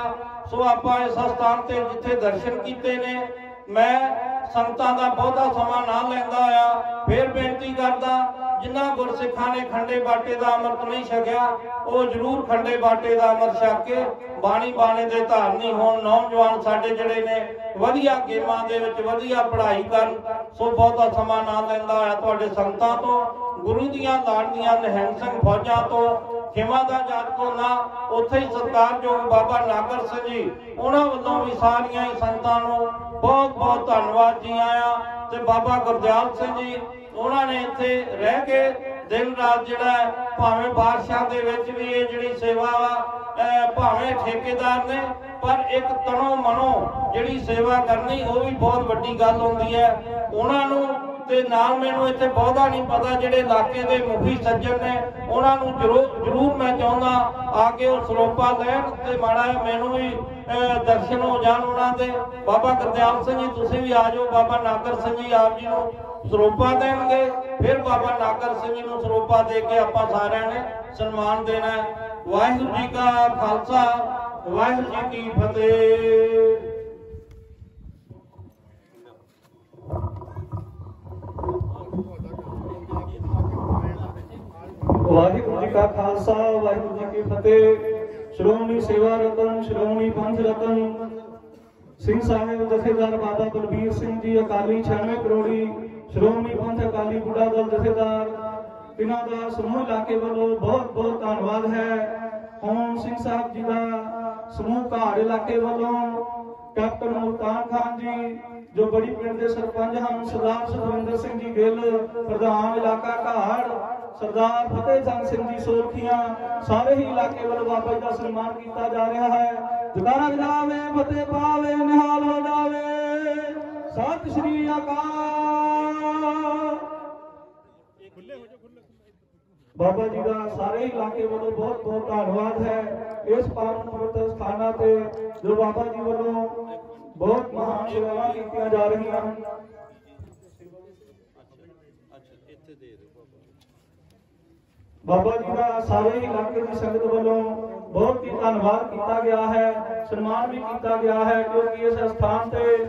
ਸੋ ਆਪਾਂ ਇਸ ਸਥਾਨ ਤੇ ਜਿੱਥੇ ਦਰਸ਼ਨ ਕੀਤੇ ਨੇ, ਮੈਂ ਸੰਗਤਾਂ ਦਾ ਬਹੁਤਾ ਸਮਾਂ ਨਾ ਲੈਂਦਾ ਆ ਫਿਰ ਬੇਨਤੀ ਕਰਦਾ ਜਿਨ੍ਹਾਂ ਗੁਰਸਿੱਖਾਂ ਨੇ ਖੰਡੇ ਬਾਟੇ ਦਾ ਅੰਮ੍ਰਿਤ ਨਹੀਂ ਛਕਿਆ ਉਹ ਜ਼ਰੂਰ ਖੰਡੇ ਬਾਟੇ ਦਾ ਅੰਮ੍ਰਿਤ ਛਕ ਕੇ ਬਾਣੀ ਬਾਣੇ ਦੇ ਧਾਰਨੀ ਹੋਣ। ਨੌਜਵਾਨ ਸਾਡੇ ਜਿਹੜੇ ਨੇ ਵਧੀਆ ਗੇਮਾਂ ਦੇ ਵਿੱਚ ਵਧੀਆ ਪੜ੍ਹਾਈ ਕਰਨ। ਸੋ ਬਹੁਤਾ ਸਮਾਂ ਨਾ ਲੈਂਦਾ ਹੋਇਆ ਤੁਹਾਡੇ ਸੰਗਤਾਂ ਤੋਂ, ਗੁਰੂ ਦੀਆਂ ਲਾਡਲੀਆਂ ਨਿਹੰਗ ਸਿੰਘ ਫੌਜਾਂ ਤੋਂ, ਖਿਮਾ ਦਾ ਜੱਟ ਕੋ ਨਾ ਉੱਥੇ ਹੀ ਸਤਿਕਾਰਯੋਗ ਬਾਬਾ ਨਾਗਰ ਸਿੰਘ ਜੀ, ਉਹਨਾਂ ਵੱਲੋਂ ਵੀ ਸਾਰੀਆਂ ਹੀ ਸੰਗਤਾਂ ਨੂੰ ਬਹੁਤ ਬਹੁਤ ਧੰਨਵਾਦ ਜੀ ਆਇਆ। ਤੇ ਬਾਬਾ ਗੁਰਦਿਆਲ ਸਿੰਘ ਜੀ ਉਹਨਾਂ ਨੇ ਇੱਥੇ ਰਹਿ ਕੇ ਦਿਨ ਰਾਤ ਜਿਹੜਾ ਭਾਵੇਂ ਬਾਦਸ਼ਾਹ ਦੇ ਵਿੱਚ ਵੀ ਇਹ ਜਿਹੜੀ ਸੇਵਾ ਵਾ ਭਾਵੇਂ ਠੇਕੇਦਾਰ ਨੇ ਪਰ ਇੱਕ ਤਨੋਂ ਮਨੋਂ ਜਿਹੜੀ ਸੇਵਾ ਕਰਨੀ ਉਹ ਵੀ ਬਹੁਤ ਵੱਡੀ ਗੱਲ ਹੁੰਦੀ ਹੈ। ਉਹਨਾਂ ਨੂੰ ਤੇ ਨਾਲ ਮੈਨੂੰ ਇੱਥੇ ਬਹੁਤਾ ਨਹੀਂ ਪਤਾ ਜਿਹੜੇ ਇਲਾਕੇ ਦੇ ਮੁਖੀ ਸੱਜਣ ਨੇ ਉਹਨਾਂ ਨੂੰ ਜ਼ਰੂਰ ਮੈਂ ਚਾਹੁੰਦਾ ਆ ਕੇ ਉਹ ਸਰੋਪਾ ਲੈਣ ਤੇ ਮਾੜਾ ਮੈਨੂੰ ਵੀ ਦਰਸ਼ਨ ਹੋ ਜਾਣ ਉਹਨਾਂ ਦੇ। ਬਾਬਾ ਗੁਰਦਿਆਲ ਸਿੰਘ ਜੀ ਤੁਸੀਂ ਵੀ ਆ ਜਾਓ। ਬਾਬਾ ਨਾਗਰ ਸਿੰਘ ਜੀ ਆਪ ਜੀ ਨੂੰ ਸਰੋਪਾ ਦੇਣਗੇ, ਫਿਰ ਬਾਬਾ ਨਾਗਰ ਸਿੰਘ ਜੀ ਨੂੰ ਸਰੋਪਾ ਦੇ ਕੇ ਆਪਾਂ ਸਾਰਿਆਂ ਨੇ ਸਨਮਾਨ ਦੇਣਾ ਹੈ। ਵਾਹਿਗੁਰੂ ਜੀ ਕਾ ਖਾਲਸਾ, ਵਾਹਿਗੁਰੂ ਜੀ ਕੀ ਫਤਿਹ। ਵਾਹਿਗੁਰੂ ਜੀ ਕਾ ਖਾਲਸਾ, ਵਾਹਿਗੁਰੂ ਜੀ ਕੀ ਫਤਿਹ। ਸ਼੍ਰੋਮਣੀ ਸੇਵਾ ਰਤਨ, ਸ਼੍ਰੋਮਣੀ ਪੰਥ ਰਤਨ ਸਿੰਘ ਸਾਹਿਬ ਜਥੇਦਾਰ ਬਾਬਾ ਬਲਬੀਰ ਸਿੰਘ ਜੀ ਅਕਾਲੀ 96 ਕਰੋੜੀ, ਸ਼੍ਰੋਮਣੀ ਪੰਥ ਅਕਾਲੀ ਬੁੱਢਾ ਦਲ ਜਥੇਦਾਰ, ਇਹਨਾਂ ਦਾ ਸਮੂਹ ਇਲਾਕੇ ਵੱਲੋਂ ਬਹੁਤ ਬਹੁਤ ਧੰਨਵਾਦ ਹੈ। ਹੁਣ ਸਿੰਘ ਸਾਹਿਬ ਜੀ ਦਾ ਸਮੂਹ ਘਾੜ ਇਲਾਕੇ ਵੱਲੋਂ ਕੈਪਟਨ ਮੁਲਤਾਨ ਖਾਨ ਜੀ ਜੋ ਬੜੀ ਪਿੰਡ ਦੇ ਸਰਪੰਚ ਹਨ, ਸਰਦਾਰ ਸੁਖਵਿੰਦਰ ਸਿੰਘ ਜੀ ਗਿੱਲ ਪ੍ਰਧਾਨ ਇਲਾਕਾ ਘਾੜ, ਸਰਦਾਰ ਫਤਿਹ ਚੰਦ ਸਿੰਘ ਜੀ ਸੋਰਖੀਆਂ, ਸਾਰੇ ਹੀ ਇਲਾਕੇ ਵੱਲੋਂ ਬਾਬਾ ਜੀ ਦਾ ਸਨਮਾਨ ਕੀਤਾ ਜਾ ਰਿਹਾ ਹੈ। ਜਕਾਰਾ ਜਾਵੇ ਫਤਿਹ ਪਾਵੇ ਨਿਹਾਲ ਹੋ ਜਾਵੇ। ਸਤਿ ਸ਼੍ਰੀ ਅਕਾਲ। ਬਾਬਾ ਜੀ ਦਾ ਸਾਰੇ ਇਲਾਕੇ ਵੱਲੋਂ ਬਹੁਤ ਬਹੁਤ ਧੰਨਵਾਦ ਹੈ। ਇਸ ਪਾਵਨ ਪਵਿੱਤਰ ਸਥਾਨਾਂ ਤੇ ਜੋ ਬਾਬਾ ਜੀ ਵੱਲੋਂ ਬਹੁਤ ਮਹਾਨ ਸੇਵਾਵਾਂ ਕੀਤੀਆਂ ਜਾ ਰਹੀਆਂ ਹਨ। ਬਾਬਾ ਜੀ ਦਾ ਸਾਰੇ ਇਲਾਕੇ ਦੀ ਸੰਗਤ ਵੱਲੋਂ ਬਹੁਤ ਹੀ ਧੰਨਵਾਦ ਕੀਤਾ ਗਿਆ ਹੈ, ਸਨਮਾਨ ਵੀ ਕੀਤਾ ਗਿਆ ਹੈ ਕਿਉਂਕਿ ਇਸ ਸਥਾਨ ਤੇ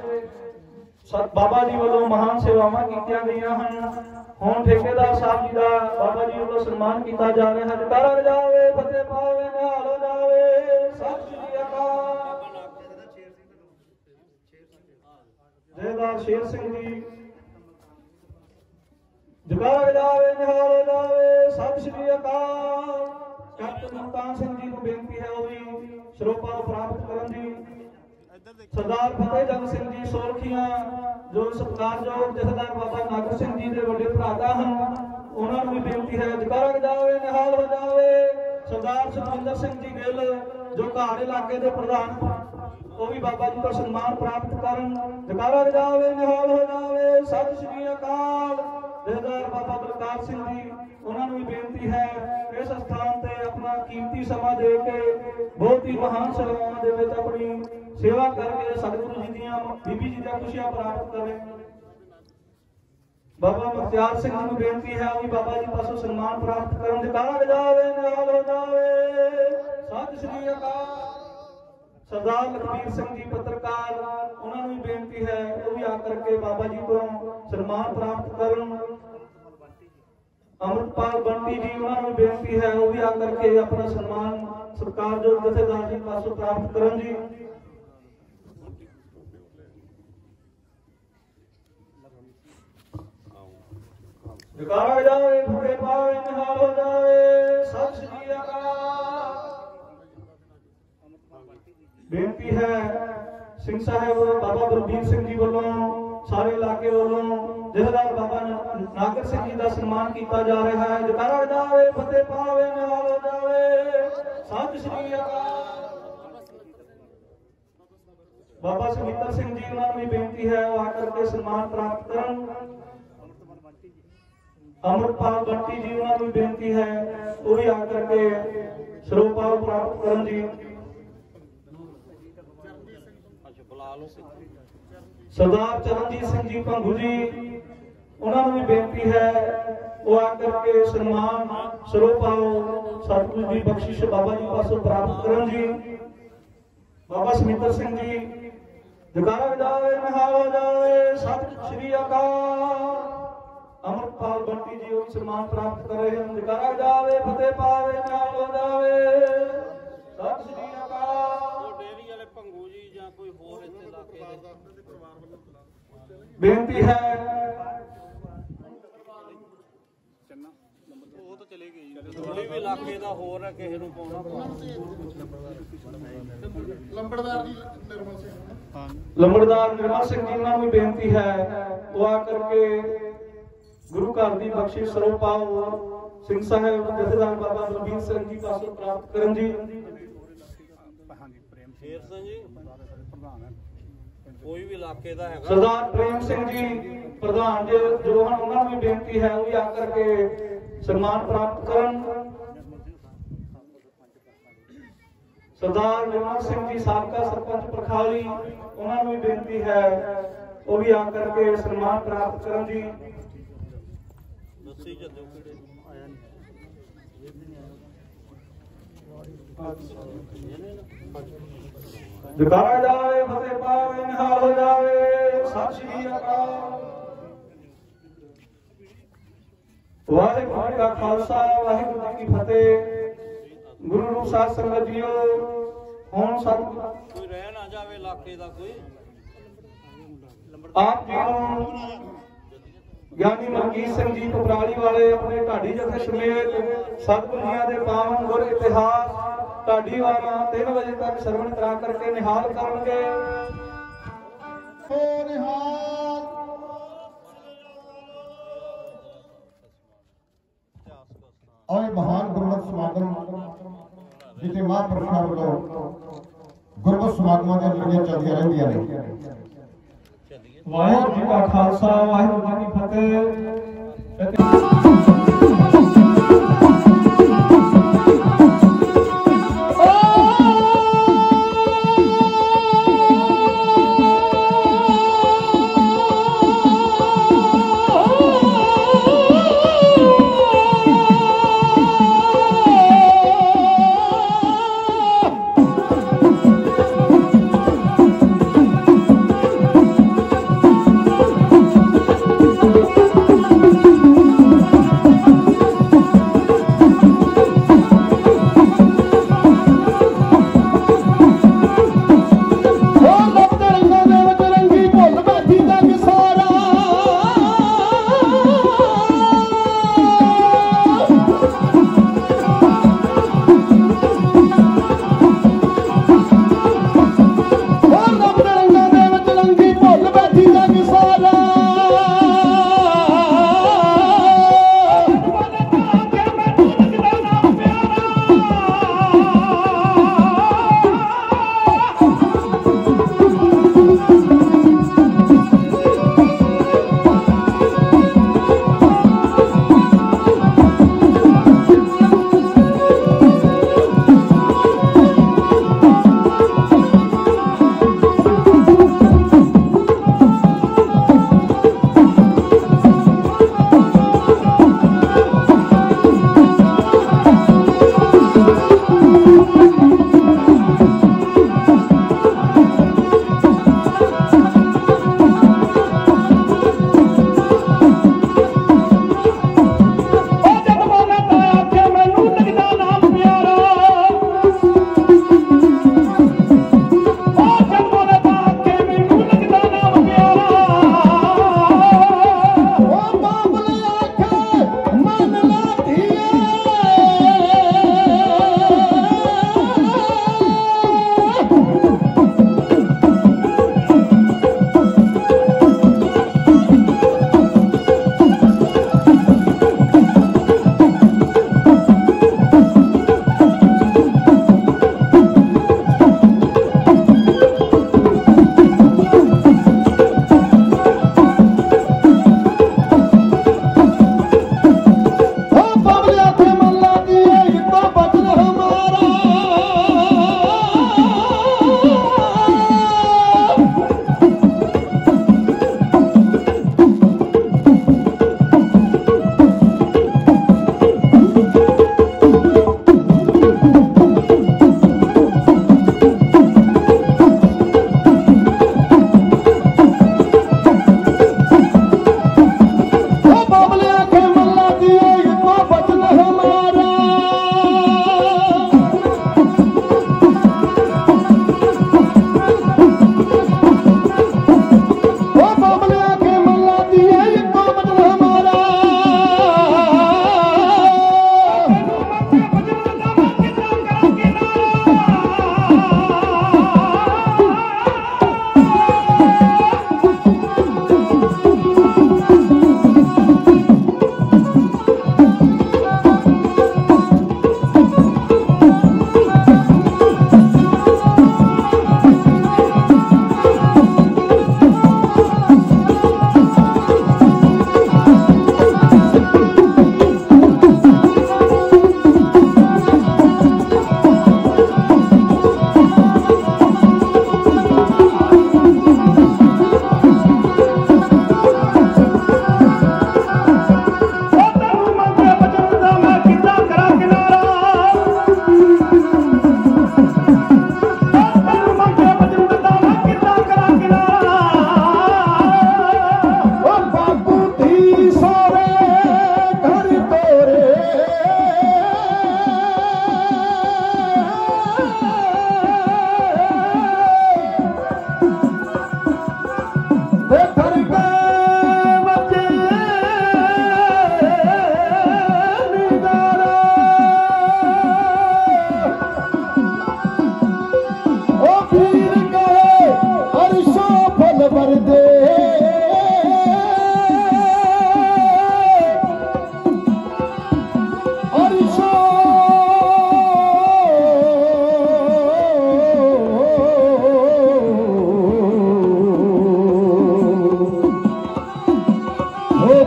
ਬਾਬਾ ਜੀ ਵੱਲੋਂ ਮਹਾਨ ਸੇਵਾਵਾਂ ਕੀਤੀਆਂ ਗਈਆਂ ਹਨ। ਹੁਣ ਠੇਕੇਦਾਰ ਸਾਹਿਬ ਜੀ ਦਾ ਬਾਬਾ ਜੀ ਵੱਲੋਂ ਸਨਮਾਨ ਕੀਤਾ ਜਾ ਰਿਹਾ ਹੈ। ਜਕਾਰਾ ਜਾਵੇ ਫਤਿਹ ਪਾਵੇ ਨਿਹਾਲ ਹੋ ਜਾਵੇ। ਸਤਿ ਸ਼੍ਰੀ ਅਕਾਲ। ਜਥੇਦਾਰ ਸ਼ੇਰ ਸਿੰਘ ਜੀ ਜਕਾਰਾ ਜਾਵੇ ਨਿਹਾਲ ਹੋ ਜਾਵੇ। ਸਤਿ ਸ਼੍ਰੀ ਅਕਾਲ। ਕੈਪਟਨ ਮੁਲਤਾਨ ਸਿੰਘ ਜੀ ਨੂੰ ਬੇਨਤੀ ਹੈ ਉਹ ਵੀ ਸਰੋਪਾ ਪ੍ਰਾਪਤ ਕਰਨ ਦੀ। ਸਰਦਾਰ ਫਤਿਹ ਚੰਦ ਸਿੰਘ ਜੀ ਸੋਰਖੀਆਂ ਜੋ ਸਤਿਕਾਰਯੋਗ ਜਥੇਦਾਰ ਬਾਬਾ ਨਾਗਰ ਸਿੰਘ ਜੀ ਦੇ ਵੱਡੇ ਭਰਾਤਾ ਹਨ, ਉਹਨਾਂ ਨੂੰ ਵੀ ਬੇਨਤੀ ਹੈ ਜਕਾਰਾ ਜਾਵੇ ਨਿਹਾਲ ਹੋ ਜਾਵੇ। ਸਰਦਾਰ ਸੁਖਵਿੰਦਰ ਸਿੰਘ ਜੀ ਗਿੱਲ ਜੋ ਘਾੜ ਇਲਾਕੇ ਦੇ ਪ੍ਰਧਾਨ, ਉਹ ਵੀ ਬਾਬਾ ਜੀ ਦਾ ਸਨਮਾਨ ਪ੍ਰਾਪਤ ਕਰਨ। ਜਕਾਰਾ ਜਾਵੇ ਨਿਹਾਲ ਹੋ ਜਾਵੇ। ਸਤਿ ਸ਼੍ਰੀ ਅਕਾਲ। ਜਥੇਦਾਰ ਬਾਬਾ ਬਲਕਾਰ ਸਿੰਘ ਜੀ, ਉਹਨਾਂ ਨੂੰ ਵੀ ਬੇਨਤੀ ਹੈ ਇਸ ਸਥਾਨ ਤੇ ਆਪਣਾ ਕੀਮਤੀ ਸਮਾਂ ਦੇ ਕੇ ਬਹੁਤ ਹੀ ਮਹਾਨ ਸੇਵਾਵਾਂ ਦੇ ਵਿੱਚ ਆਪਣੀ ਸੇਵਾ ਕਰਕੇ ਸਤਿਗੁਰੂ ਜੀ ਦੀਆਂ ਬੀਬੀ ਜੀ ਦੀਆਂ ਖੁਸ਼ੀਆਂ ਪ੍ਰਾਪਤ ਕਰੇ। ਬਾਬਾ ਮੁਖਤਿਆਰ ਸਿੰਘ ਜੀ ਨੂੰ ਬੇਨਤੀ ਹੈ ਉਹ ਵੀ ਬਾਬਾ ਜੀ ਪਾਸੋਂ ਸਨਮਾਨ ਪ੍ਰਾਪਤ ਕਰਨ। ਜਕਾਰਾ ਜਾਵੇ ਨਿਹਾਲ ਹੋ ਜਾਵੇ। ਸਤਿ ਸ਼੍ਰੀ ਅਕਾਲ। ਸਰਦਾਰ ਲਖਬੀਰ ਸਿੰਘ ਜੀ ਪੱਤਰਕਾਰ, ਉਹਨਾਂ ਨੂੰ ਵੀ ਬੇਨਤੀ ਹੈ ਉਹ ਵੀ ਆ ਕਰਕੇ ਬਾਬਾ ਜੀ ਤੋਂ ਸਨਮਾਨ ਪ੍ਰਾਪਤ ਕਰਨ। ਅਮਰਪਾਲ ਬੰਟੀ ਜੀ, ਉਹਨਾਂ ਨੂੰ ਬੇਨਤੀ ਹੈ ਉਹ ਵੀ ਆ ਕਰਕੇ ਆਪਣਾ ਸਨਮਾਨ ਸਤਿਕਾਰਯੋਗ ਜਥੇਦਾਰ ਜੀ ਪਾਸੋਂ ਪ੍ਰਾਪਤ ਕਰਨ ਜੀ। ਜਕਾਰਾ ਜਾਵੇ ਫਤਿਹ ਪਾਵੇ ਨਿਹਾਲ ਹੋ ਜਾਵੇ। ਸਤਿ ਸ਼੍ਰੀ ਅਕਾਲ। ਬੇਨਤੀ ਹੈ ਸਿੰਘ ਸਾਹਿਬ ਬਾਬਾ ਬਲਬੀਰ ਸਿੰਘ ਜੀ ਵੱਲੋਂ ਸਾਰੇ ਇਲਾਕੇ ਵੱਲੋਂ ਜਥੇਦਾਰ ਬਾਬਾ ਨਾਗਰ ਸਿੰਘ ਜੀ ਦਾ ਸਨਮਾਨ ਕੀਤਾ ਜਾ ਰਿਹਾ ਹੈ। ਜਕਾਰਾ ਜਾਵੇ ਫਤਿਹ ਪਾਵੇ ਨਿਹਾਲ ਹੋ ਜਾਵੇ। ਸਤਿ ਸ਼੍ਰੀ ਅਕਾਲ। ਬਾਬਾ ਸੁਖਵਿੰਦਰ ਸਿੰਘ ਜੀ, ਉਹਨਾਂ ਨੂੰ ਵੀ ਬੇਨਤੀ ਹੈ ਉਹ ਆ ਕਰਕੇ ਸਨਮਾਨ ਪ੍ਰਾਪਤ ਕਰਨ। अमृतपाल बंटी जी उन्होंने बेनती है वो भी आकर के ਸਰੋਪਾਲ ਪ੍ਰਾਪਤ ਕਰਨ जी। सरदार चरणजीत सिंह जी भंगू जी उन्होंने भी बेनती है वो आकर के सन्मान ਸਰੋਪਾਲ सतगुरु जी बख्शिश बाबा जी पासों प्राप्त करन जी। बाबा समिंदर सिंह जी जगारा जावे निहाल जावे सत श्री अकाल। अमृतपाल बंटी जी वो सम्मान प्राप्त कर रहे हैं। जगारा जावे फतेह पावे निहाल हो जावे सत श्री अकाल। डेरी वाले भंगू जी या कोई होर इत्थे इलाके दे बेनती है ਉਹ ਤਾਂ ਚਲੇ ਗਈ ਥੋੜੀ ਵੀ ਇਲਾਕੇ ਦਾ ਹੋਰ ਹੈ ਕਿਸੇ ਨੂੰ ਪਾਉਣਾ लंबड़दार निर्मल सिंह जी उन्होंने भी बेनती है वो आकर के गुरु घर की बख्शिश ਸਰੋਪਾਲ सिंह साहब जथेदार बाबा बलबीर सिंह जी पासों प्राप्त करन जी। शेर सिंह जी कोई भी इलाके ਦਾ ਹੈਗਾ सरदार प्रेम सिंह जी प्रधान जो हैं उन्होंने भी बेनती है वो भी आकर के सम्मान प्राप्त करन। सरदार निर्मल सिंह जी साबका सरपंच प्रखाली उन्होंने भी बेनती है वो भी आकर के सम्मान प्राप्त करन जी। ਦੱਸੀ ਜੱਦੋ ਕਿਹੜੇ ਆਇਆ जगारा जावे फतेह पावे निहाल हो जावे सत श्री अकाल। वाहिगुरू जी का खालसा वाहिगुरू जी की फतेह। गुरु रूप साध संगत जीओ हुण सतगुरु ਕੋਈ ਰਹਿ ਨਾ ਜਾਵੇ ਇਲਾਕੇ ਦਾ ਕੋਈ आप जी ਨੂੰ ਗਿਆਨੀ ਮਲਕੀਤ ਸਿੰਘ ਜੀ ਪਪਰਾਲੀ ਵਾਲੇ ਆਪਣੇ ਢਾਡੀ ਜਥੇ ਸਮੇਤ ਸਤਿਗੁਰਾਂ ਦੇ ਪਾਵਨ ਗੁਰ ਇਤਿਹਾਸ ਢਾਡੀ ਵਾਲਾ 3 ਵਜੇ ਤੱਕ ਸਰਵਣ ਕਰਾ ਕਰਕੇ ਨਿਹਾਲ ਕਰਨਗੇ। ਹੋ ਨਿਹਾਲ और महान गुरमत समागम जिते महापुरुषों ਵੱਲੋਂ गुरमत समागमां ਦੀਆਂ ਲੜੀਆਂ ਚੱਲਦੀਆਂ ਰਹਿੰਦੀਆਂ ਨੇ। ਵਾਹਿਗੁਰੂ ਜੀ ਕਾ ਖਾਲਸਾ ਵਾਹਿਗੁਰੂ ਜੀ ਕੀ ਫਤਿਹ।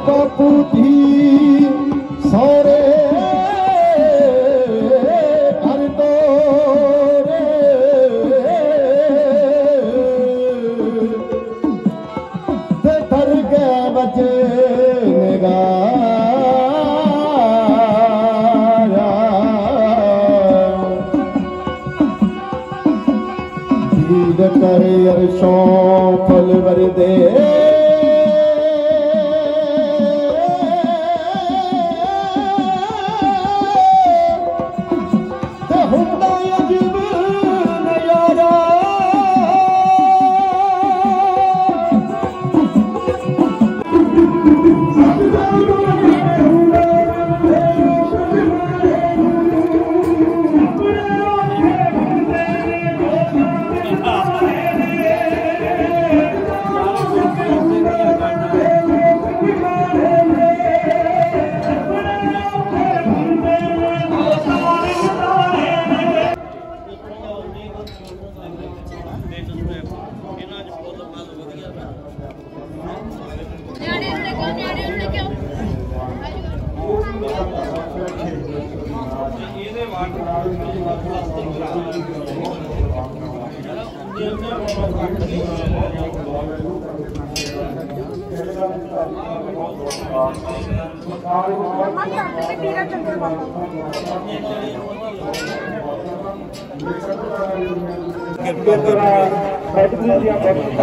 बापू धी सौरे हर तोरे ते धर के बचे निगारा दीद करे अरशों फल वर दे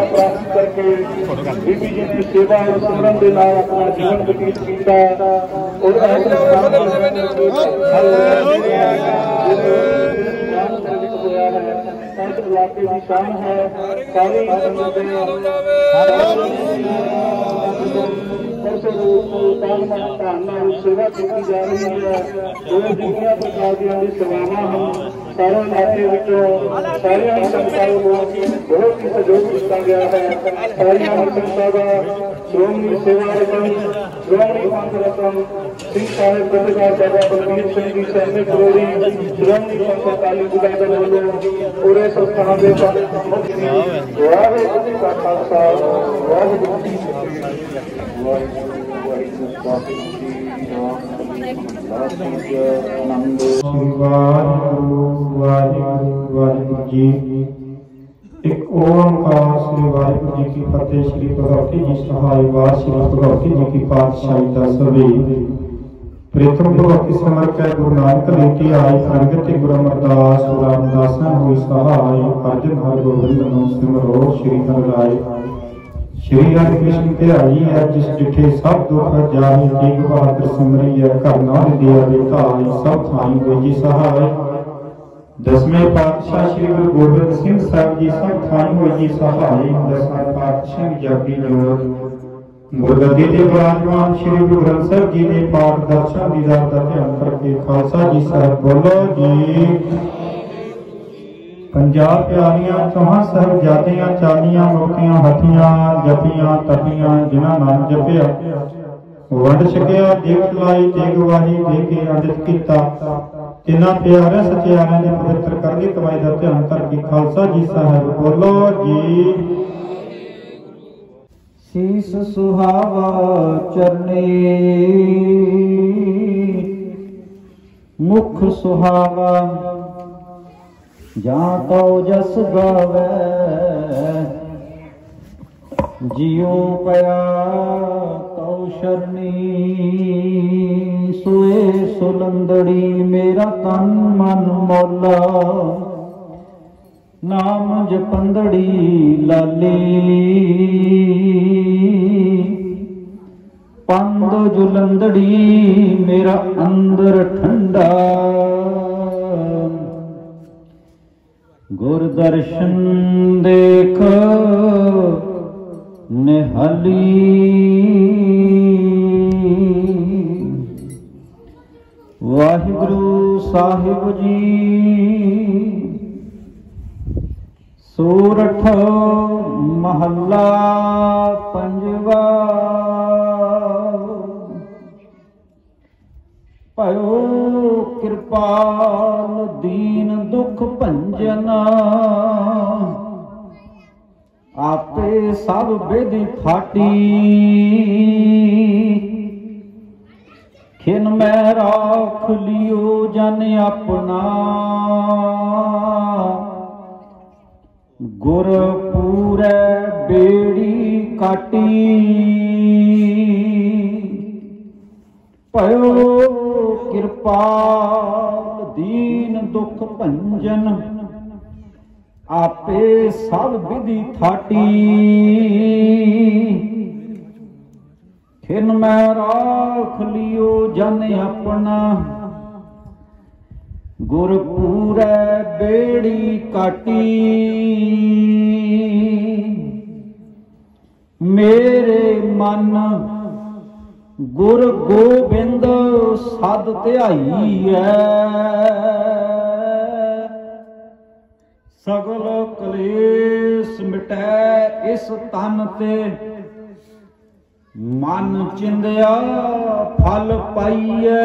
प्राप्त करके बीबी जी ने सेवा और सिमरन के नाल अपना जीवन व्यतीत किया और इलाके की शान है सारी सेवा की जा रही है दो दुनिया प्रकार की सेवावां हैं सारे इलाके सारिया संस्थाओं को बहुत ही सहयोग दिता गया है सारिया संस्था का श्रोमणी सेवा रकम श्रोमणी पंथ रकम सिंह साहिब जथेदार बाबा बलबीर सिंह जी सैन्य करोड़ी श्रोमणी पंथ अकाली बुढ़ा दल वालों पूरे संस्थान के वाहिगुरू जी का खालसा वाहिगुरू जी की वाहिगुरू जी। एक ओंकार श्री वाहिगुरू जी की फतेह। श्री भगवती जी सहाय वार श्री भगवती जी की पातशाही दा सभी प्रीतम भगवती समर्थ है गुरु नानक लेके आए अंगत गुरु अमरदास रामदासन हुई सहाय अर्जन हर गोविंद नो सिमरो श्री हर राय श्री हरि कृष्ण के आई है जिस डिठे सब दुख जाहि तेग बहादुर सिमरी है घर नाल दिया देता आई सब थाई हुई जी सहाय। दसवें पातशाह श्री गुरु गोबिंद सिंह साहब जी सब थाई हुई जी सहाय। दसवें पातशाह जागी जोत गुरगद्दी ते विराजमान श्री गुरु ग्रंथ साहब जी ने पाठ दर्शन दीदार का ध्यान करके खालसा जी साहब बोलो जी। पंजाब प्यारियां चौहां साहिबजादियां चालियां मोतियां हथियां जपियां तपियां जिन्हां नाम जपिया वंड छकिया देख लाई तेग वाही दे के आदित कीता तिन्हां प्यारे सचियारियां दे पवित्र करदी कमाई दा ध्यान करके खालसा जी साहब बोलो जी। शीस सुहावा चरनी मुख सुहावा जा तो जस गावे जियो पया तो शरणी सोए सुलंदड़ी मेरा तन मन मौला नाम जपंदड़ी लाली पंद जुलंदड़ी मेरा अंदर ठंडा गुर दर्शन देख निहाली वाहिगुरु साहिब जी। सूरठ महला पंजवा पयो कृपाल दीन दुख भंजना आपे सब विधि थाटी खिन मैं राख लियो जन अपना गुर पूरे बेड़ी काटी पयो कृपाल दीन दुख भंजन आपे सब विधि थाटी खिन मैं राख लियो जन अपना गुर पूरे बेड़ी काटी मेरे मन गुर गोबिंद सद ध्याई है सगल कलेश मिटै इस तन ते मन चिंदिया फल पाइए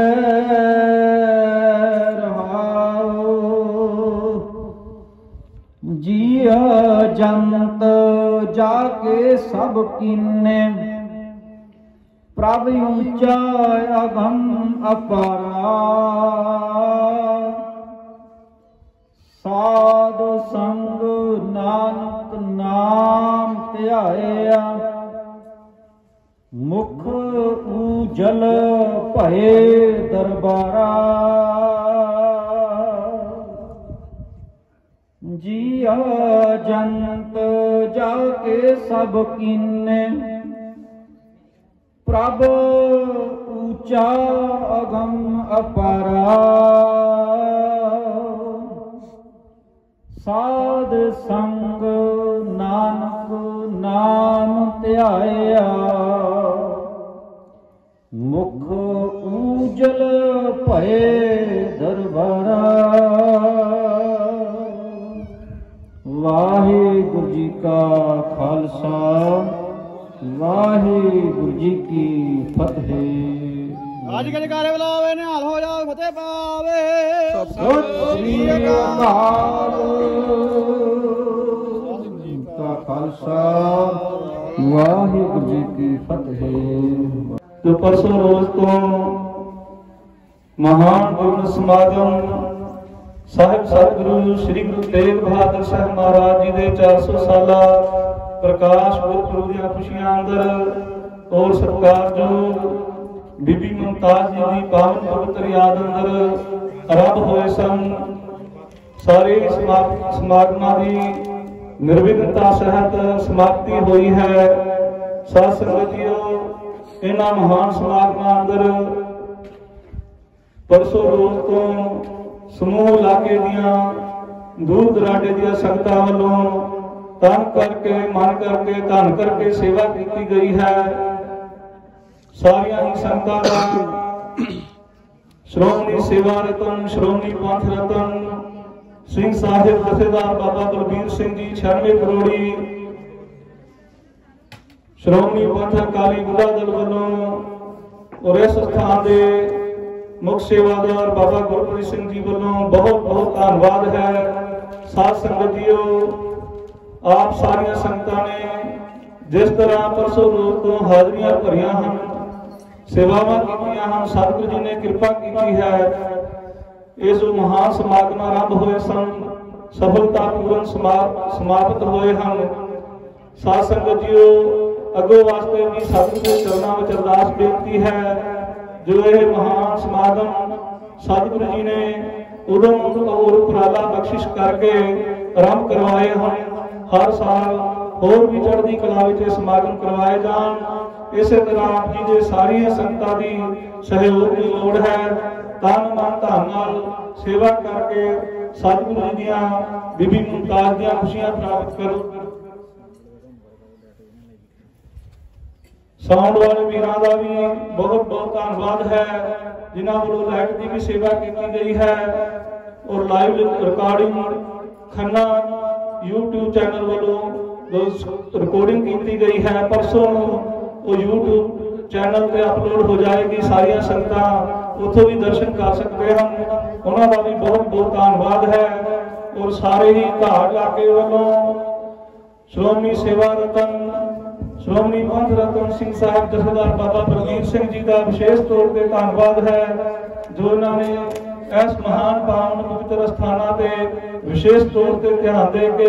रहाओ जिया जंत जाके सब कीने प्रभ ऊंचा अगम अपारा साध संग नानक नाम ध्याया मुख ऊजल भये दरबारा जिया जंत जाके सब कीने प्रभ ऊंचा अगम अपारा साध संग नानक नाम ध्याया मुख ऊजल भये दरबारा वाहिगुरु जी का खालसा वाहिगुरु जी की फतेह। आज के जयकारे बुलावे निहाल हो जाओ फतेह पावे सत श्री अकाल का खालसा वाहिगुरु जी की फतेह। तो परसों रोज तो महान गुरु समागम साहिब सतगुरु श्री गुरु तेग बहादुर साहब महाराज जी के 400 साला प्रकाश गुरपुरब दी खुशियां अंदर और सरकार जो बीबी मुमताज जी की पावन पवित्र याद अंदर आरंभ होए सन। सारे समागमां की निर्विघ्नता सहित समाप्ति हुई है। साध संगतियों इन्हां महान समागमां अंदर परसों रोज तो समूह इलाके दियां दूर दराडे दियां संगतां वालों तन करके मन करके धन करके सेवा की गई है। सारिया ही संगतां का श्रोमणी सेवा रतन श्रोमणी पंथ रतन सिंह साहिब जथेदार बाबा बलबीर सिंह जी 96 करोड़ी श्रोमणी पंथ अकाली बुढ़ा दल वालों और इस स्थान के मुख सेवादार बाबा गुरप्रीत सिंह जी वालों बहुत बहुत धन्यवाद है। साध संगतियों आप सारिया संगतां ने जिस तरह परसों रोज तो हाजरियां भरिया हैं सेवावां कीतियां हैं सतगुरु जी ने कृपा की है। ये जो महान समागम आरंभ हुए सन सफलतापूर्ण समाप्त हुए हैं। साध संगतियों अगों वास्ते भी सतगुरु के चरणों में अरदास बेनती है जो ये महान समागम सतगुरु जी ने उदम और उपराला बख्शिश करके आरंभ करवाए हैं। हर साल होर भी चढ़ती कला विच समागम करवाए जान। इस तरह आप जी के सारी संगतां दी सहयोग की लोड़ है। तन मन धन नाल सेवा करके सतगुरु जी दियां बीबी मुमताज दियां खुशियां प्राप्त करो। साउंड वाले वीरां दा भी बहुत बहुत धन्यवाद है जिन्हां वालों लाइट की भी सेवा की गई है और live recording Khanna YouTube channel वालों रिकॉर्डिंग की गई है। परसों वो YouTube चैनल पे अपलोड हो जाएगी। सारिया संगतां उतो भी दर्शन कर सकते हैं। उन्होंने भी बहुत बहुत धन्यवाद है और सारे ही घाट इलाके वालों श्रोमणी सेवा रतन ਸ਼੍ਰੋਮਣੀ ਪੰਥ ਰਤਨ ਸਿੰਘ ਸਾਹਿਬ ਜਥੇਦਾਰ ਬਾਬਾ ਬਲਬੀਰ ਸਿੰਘ ਜੀ ਦਾ ਵਿਸ਼ੇਸ਼ ਤੌਰ ਤੇ ਧੰਨਵਾਦ ਹੈ, ਜੋ ਉਹਨਾਂ ਨੇ ਇਸ ਮਹਾਨ ਪਾਵਨ ਪਵਿੱਤਰ ਸਥਾਨਾਂ ਤੇ ਵਿਸ਼ੇਸ਼ ਤੌਰ ਤੇ ਧਿਆਨ ਦੇ ਕੇ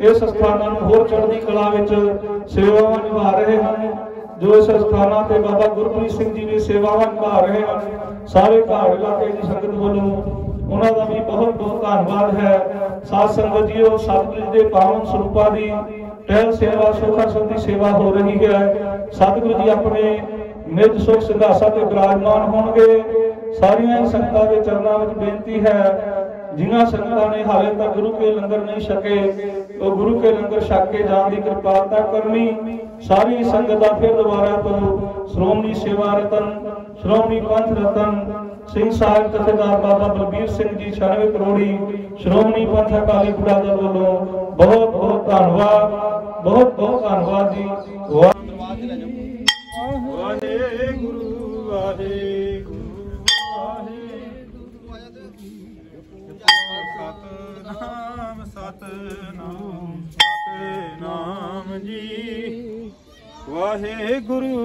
ਇਸ ਸਥਾਨਾਂ ਨੂੰ ਹੋਰ ਚੜ੍ਹਦੀ ਕਲਾ ਵਿੱਚ ਸੇਵਾਵਾਂ ਨਿਭਾ ਰਹੇ ਹਨ। ਜੋ ਇਸ ਸਥਾਨਾਂ ਤੇ ਬਾਬਾ ਗੁਰਪ੍ਰੀਤ ਸਿੰਘ ਜੀ ਵੀ ਸੇਵਾਵਾਂ ਨਿਭਾ ਰਹੇ ਹਨ। ਸਾਰੇ ਘਾਟ ਇਲਾਕੇ ਦੀ ਸੰਗਤ ਵੱਲੋਂ ਉਹਨਾਂ ਦਾ ਵੀ ਬਹੁਤ ਬਹੁਤ ਧੰਨਵਾਦ ਹੈ। ਸਾਧ ਸੰਗਤ ਜੀਓ, ਸਤਿਗੁਰੂ ਦੇ ਪਾਵਨ ਸਰੂਪਾਂ ਦੀ ਟਹਿਲ ਸੇਵਾ ਸੋਖਾ ਸੰਧੀ ਸੇਵਾ ਹੋ ਰਹੀ ਹੈ। ਸਤਿਗੁਰੂ ਜੀ ਆਪਣੇ ਨਿਜ ਸੁਖ ਸਿੰਘਾਸਨ ਤੇ ਬਿਰਾਜਮਾਨ ਹੋਣਗੇ। ਸਾਰੀਆਂ ਹੀ ਸੰਗਤਾਂ ਦੇ ਚਰਨਾਂ ਵਿੱਚ ਬੇਨਤੀ ਹੈ, ਜਿਨ੍ਹਾਂ ਸੰਗਤਾਂ ਨੇ ਹਾਲੇ ਤੱਕ ਗੁਰੂ ਕੇ ਲੰਗਰ ਨਹੀਂ ਛਕੇ, ਉਹ ਗੁਰੂ ਕੇ ਲੰਗਰ ਛਕ ਕੇ ਜਾਣ ਦੀ ਕਿਰਪਾਲਤਾ ਕਰਨੀ। ਸਾਰੀ ਸੰਗਤ ਦਾ ਫਿਰ ਦੁਬਾਰਾ ਤੋਂ ਸ਼੍ਰੋਮਣੀ ਸੇਵਾ ਰਤਨ, ਸ਼੍ਰੋਮਣੀ ਪੰਥ ਰਤਨ ਸਿੰਘ ਸਾਹਿਬ ਜਥੇਦਾਰ ਬਾਬਾ ਬਲਬੀਰ ਸਿੰਘ ਜੀ 96 ਕਰੋੜੀ ਸ਼੍ਰੋਮਣੀ ਪੰਥ ਅਕਾਲੀ ਬੁੜਾ ਦਲ ਵੱਲੋਂ ਬਹੁਤ ਬਹੁਤ ਧੰਨਵਾਦ, ਬਹੁਤ ਬਹੁਤ ਧੰਨਵਾਦ ਜੀ। ਵਾਹਿਗੁਰੂ ਵਾਹਿਗੁਰੂ ਸਤਨਾਮ ਸਤਨਾਮ ਸਤਨਾਮ ਜੀ। ਵਾਹਿਗੁਰੂ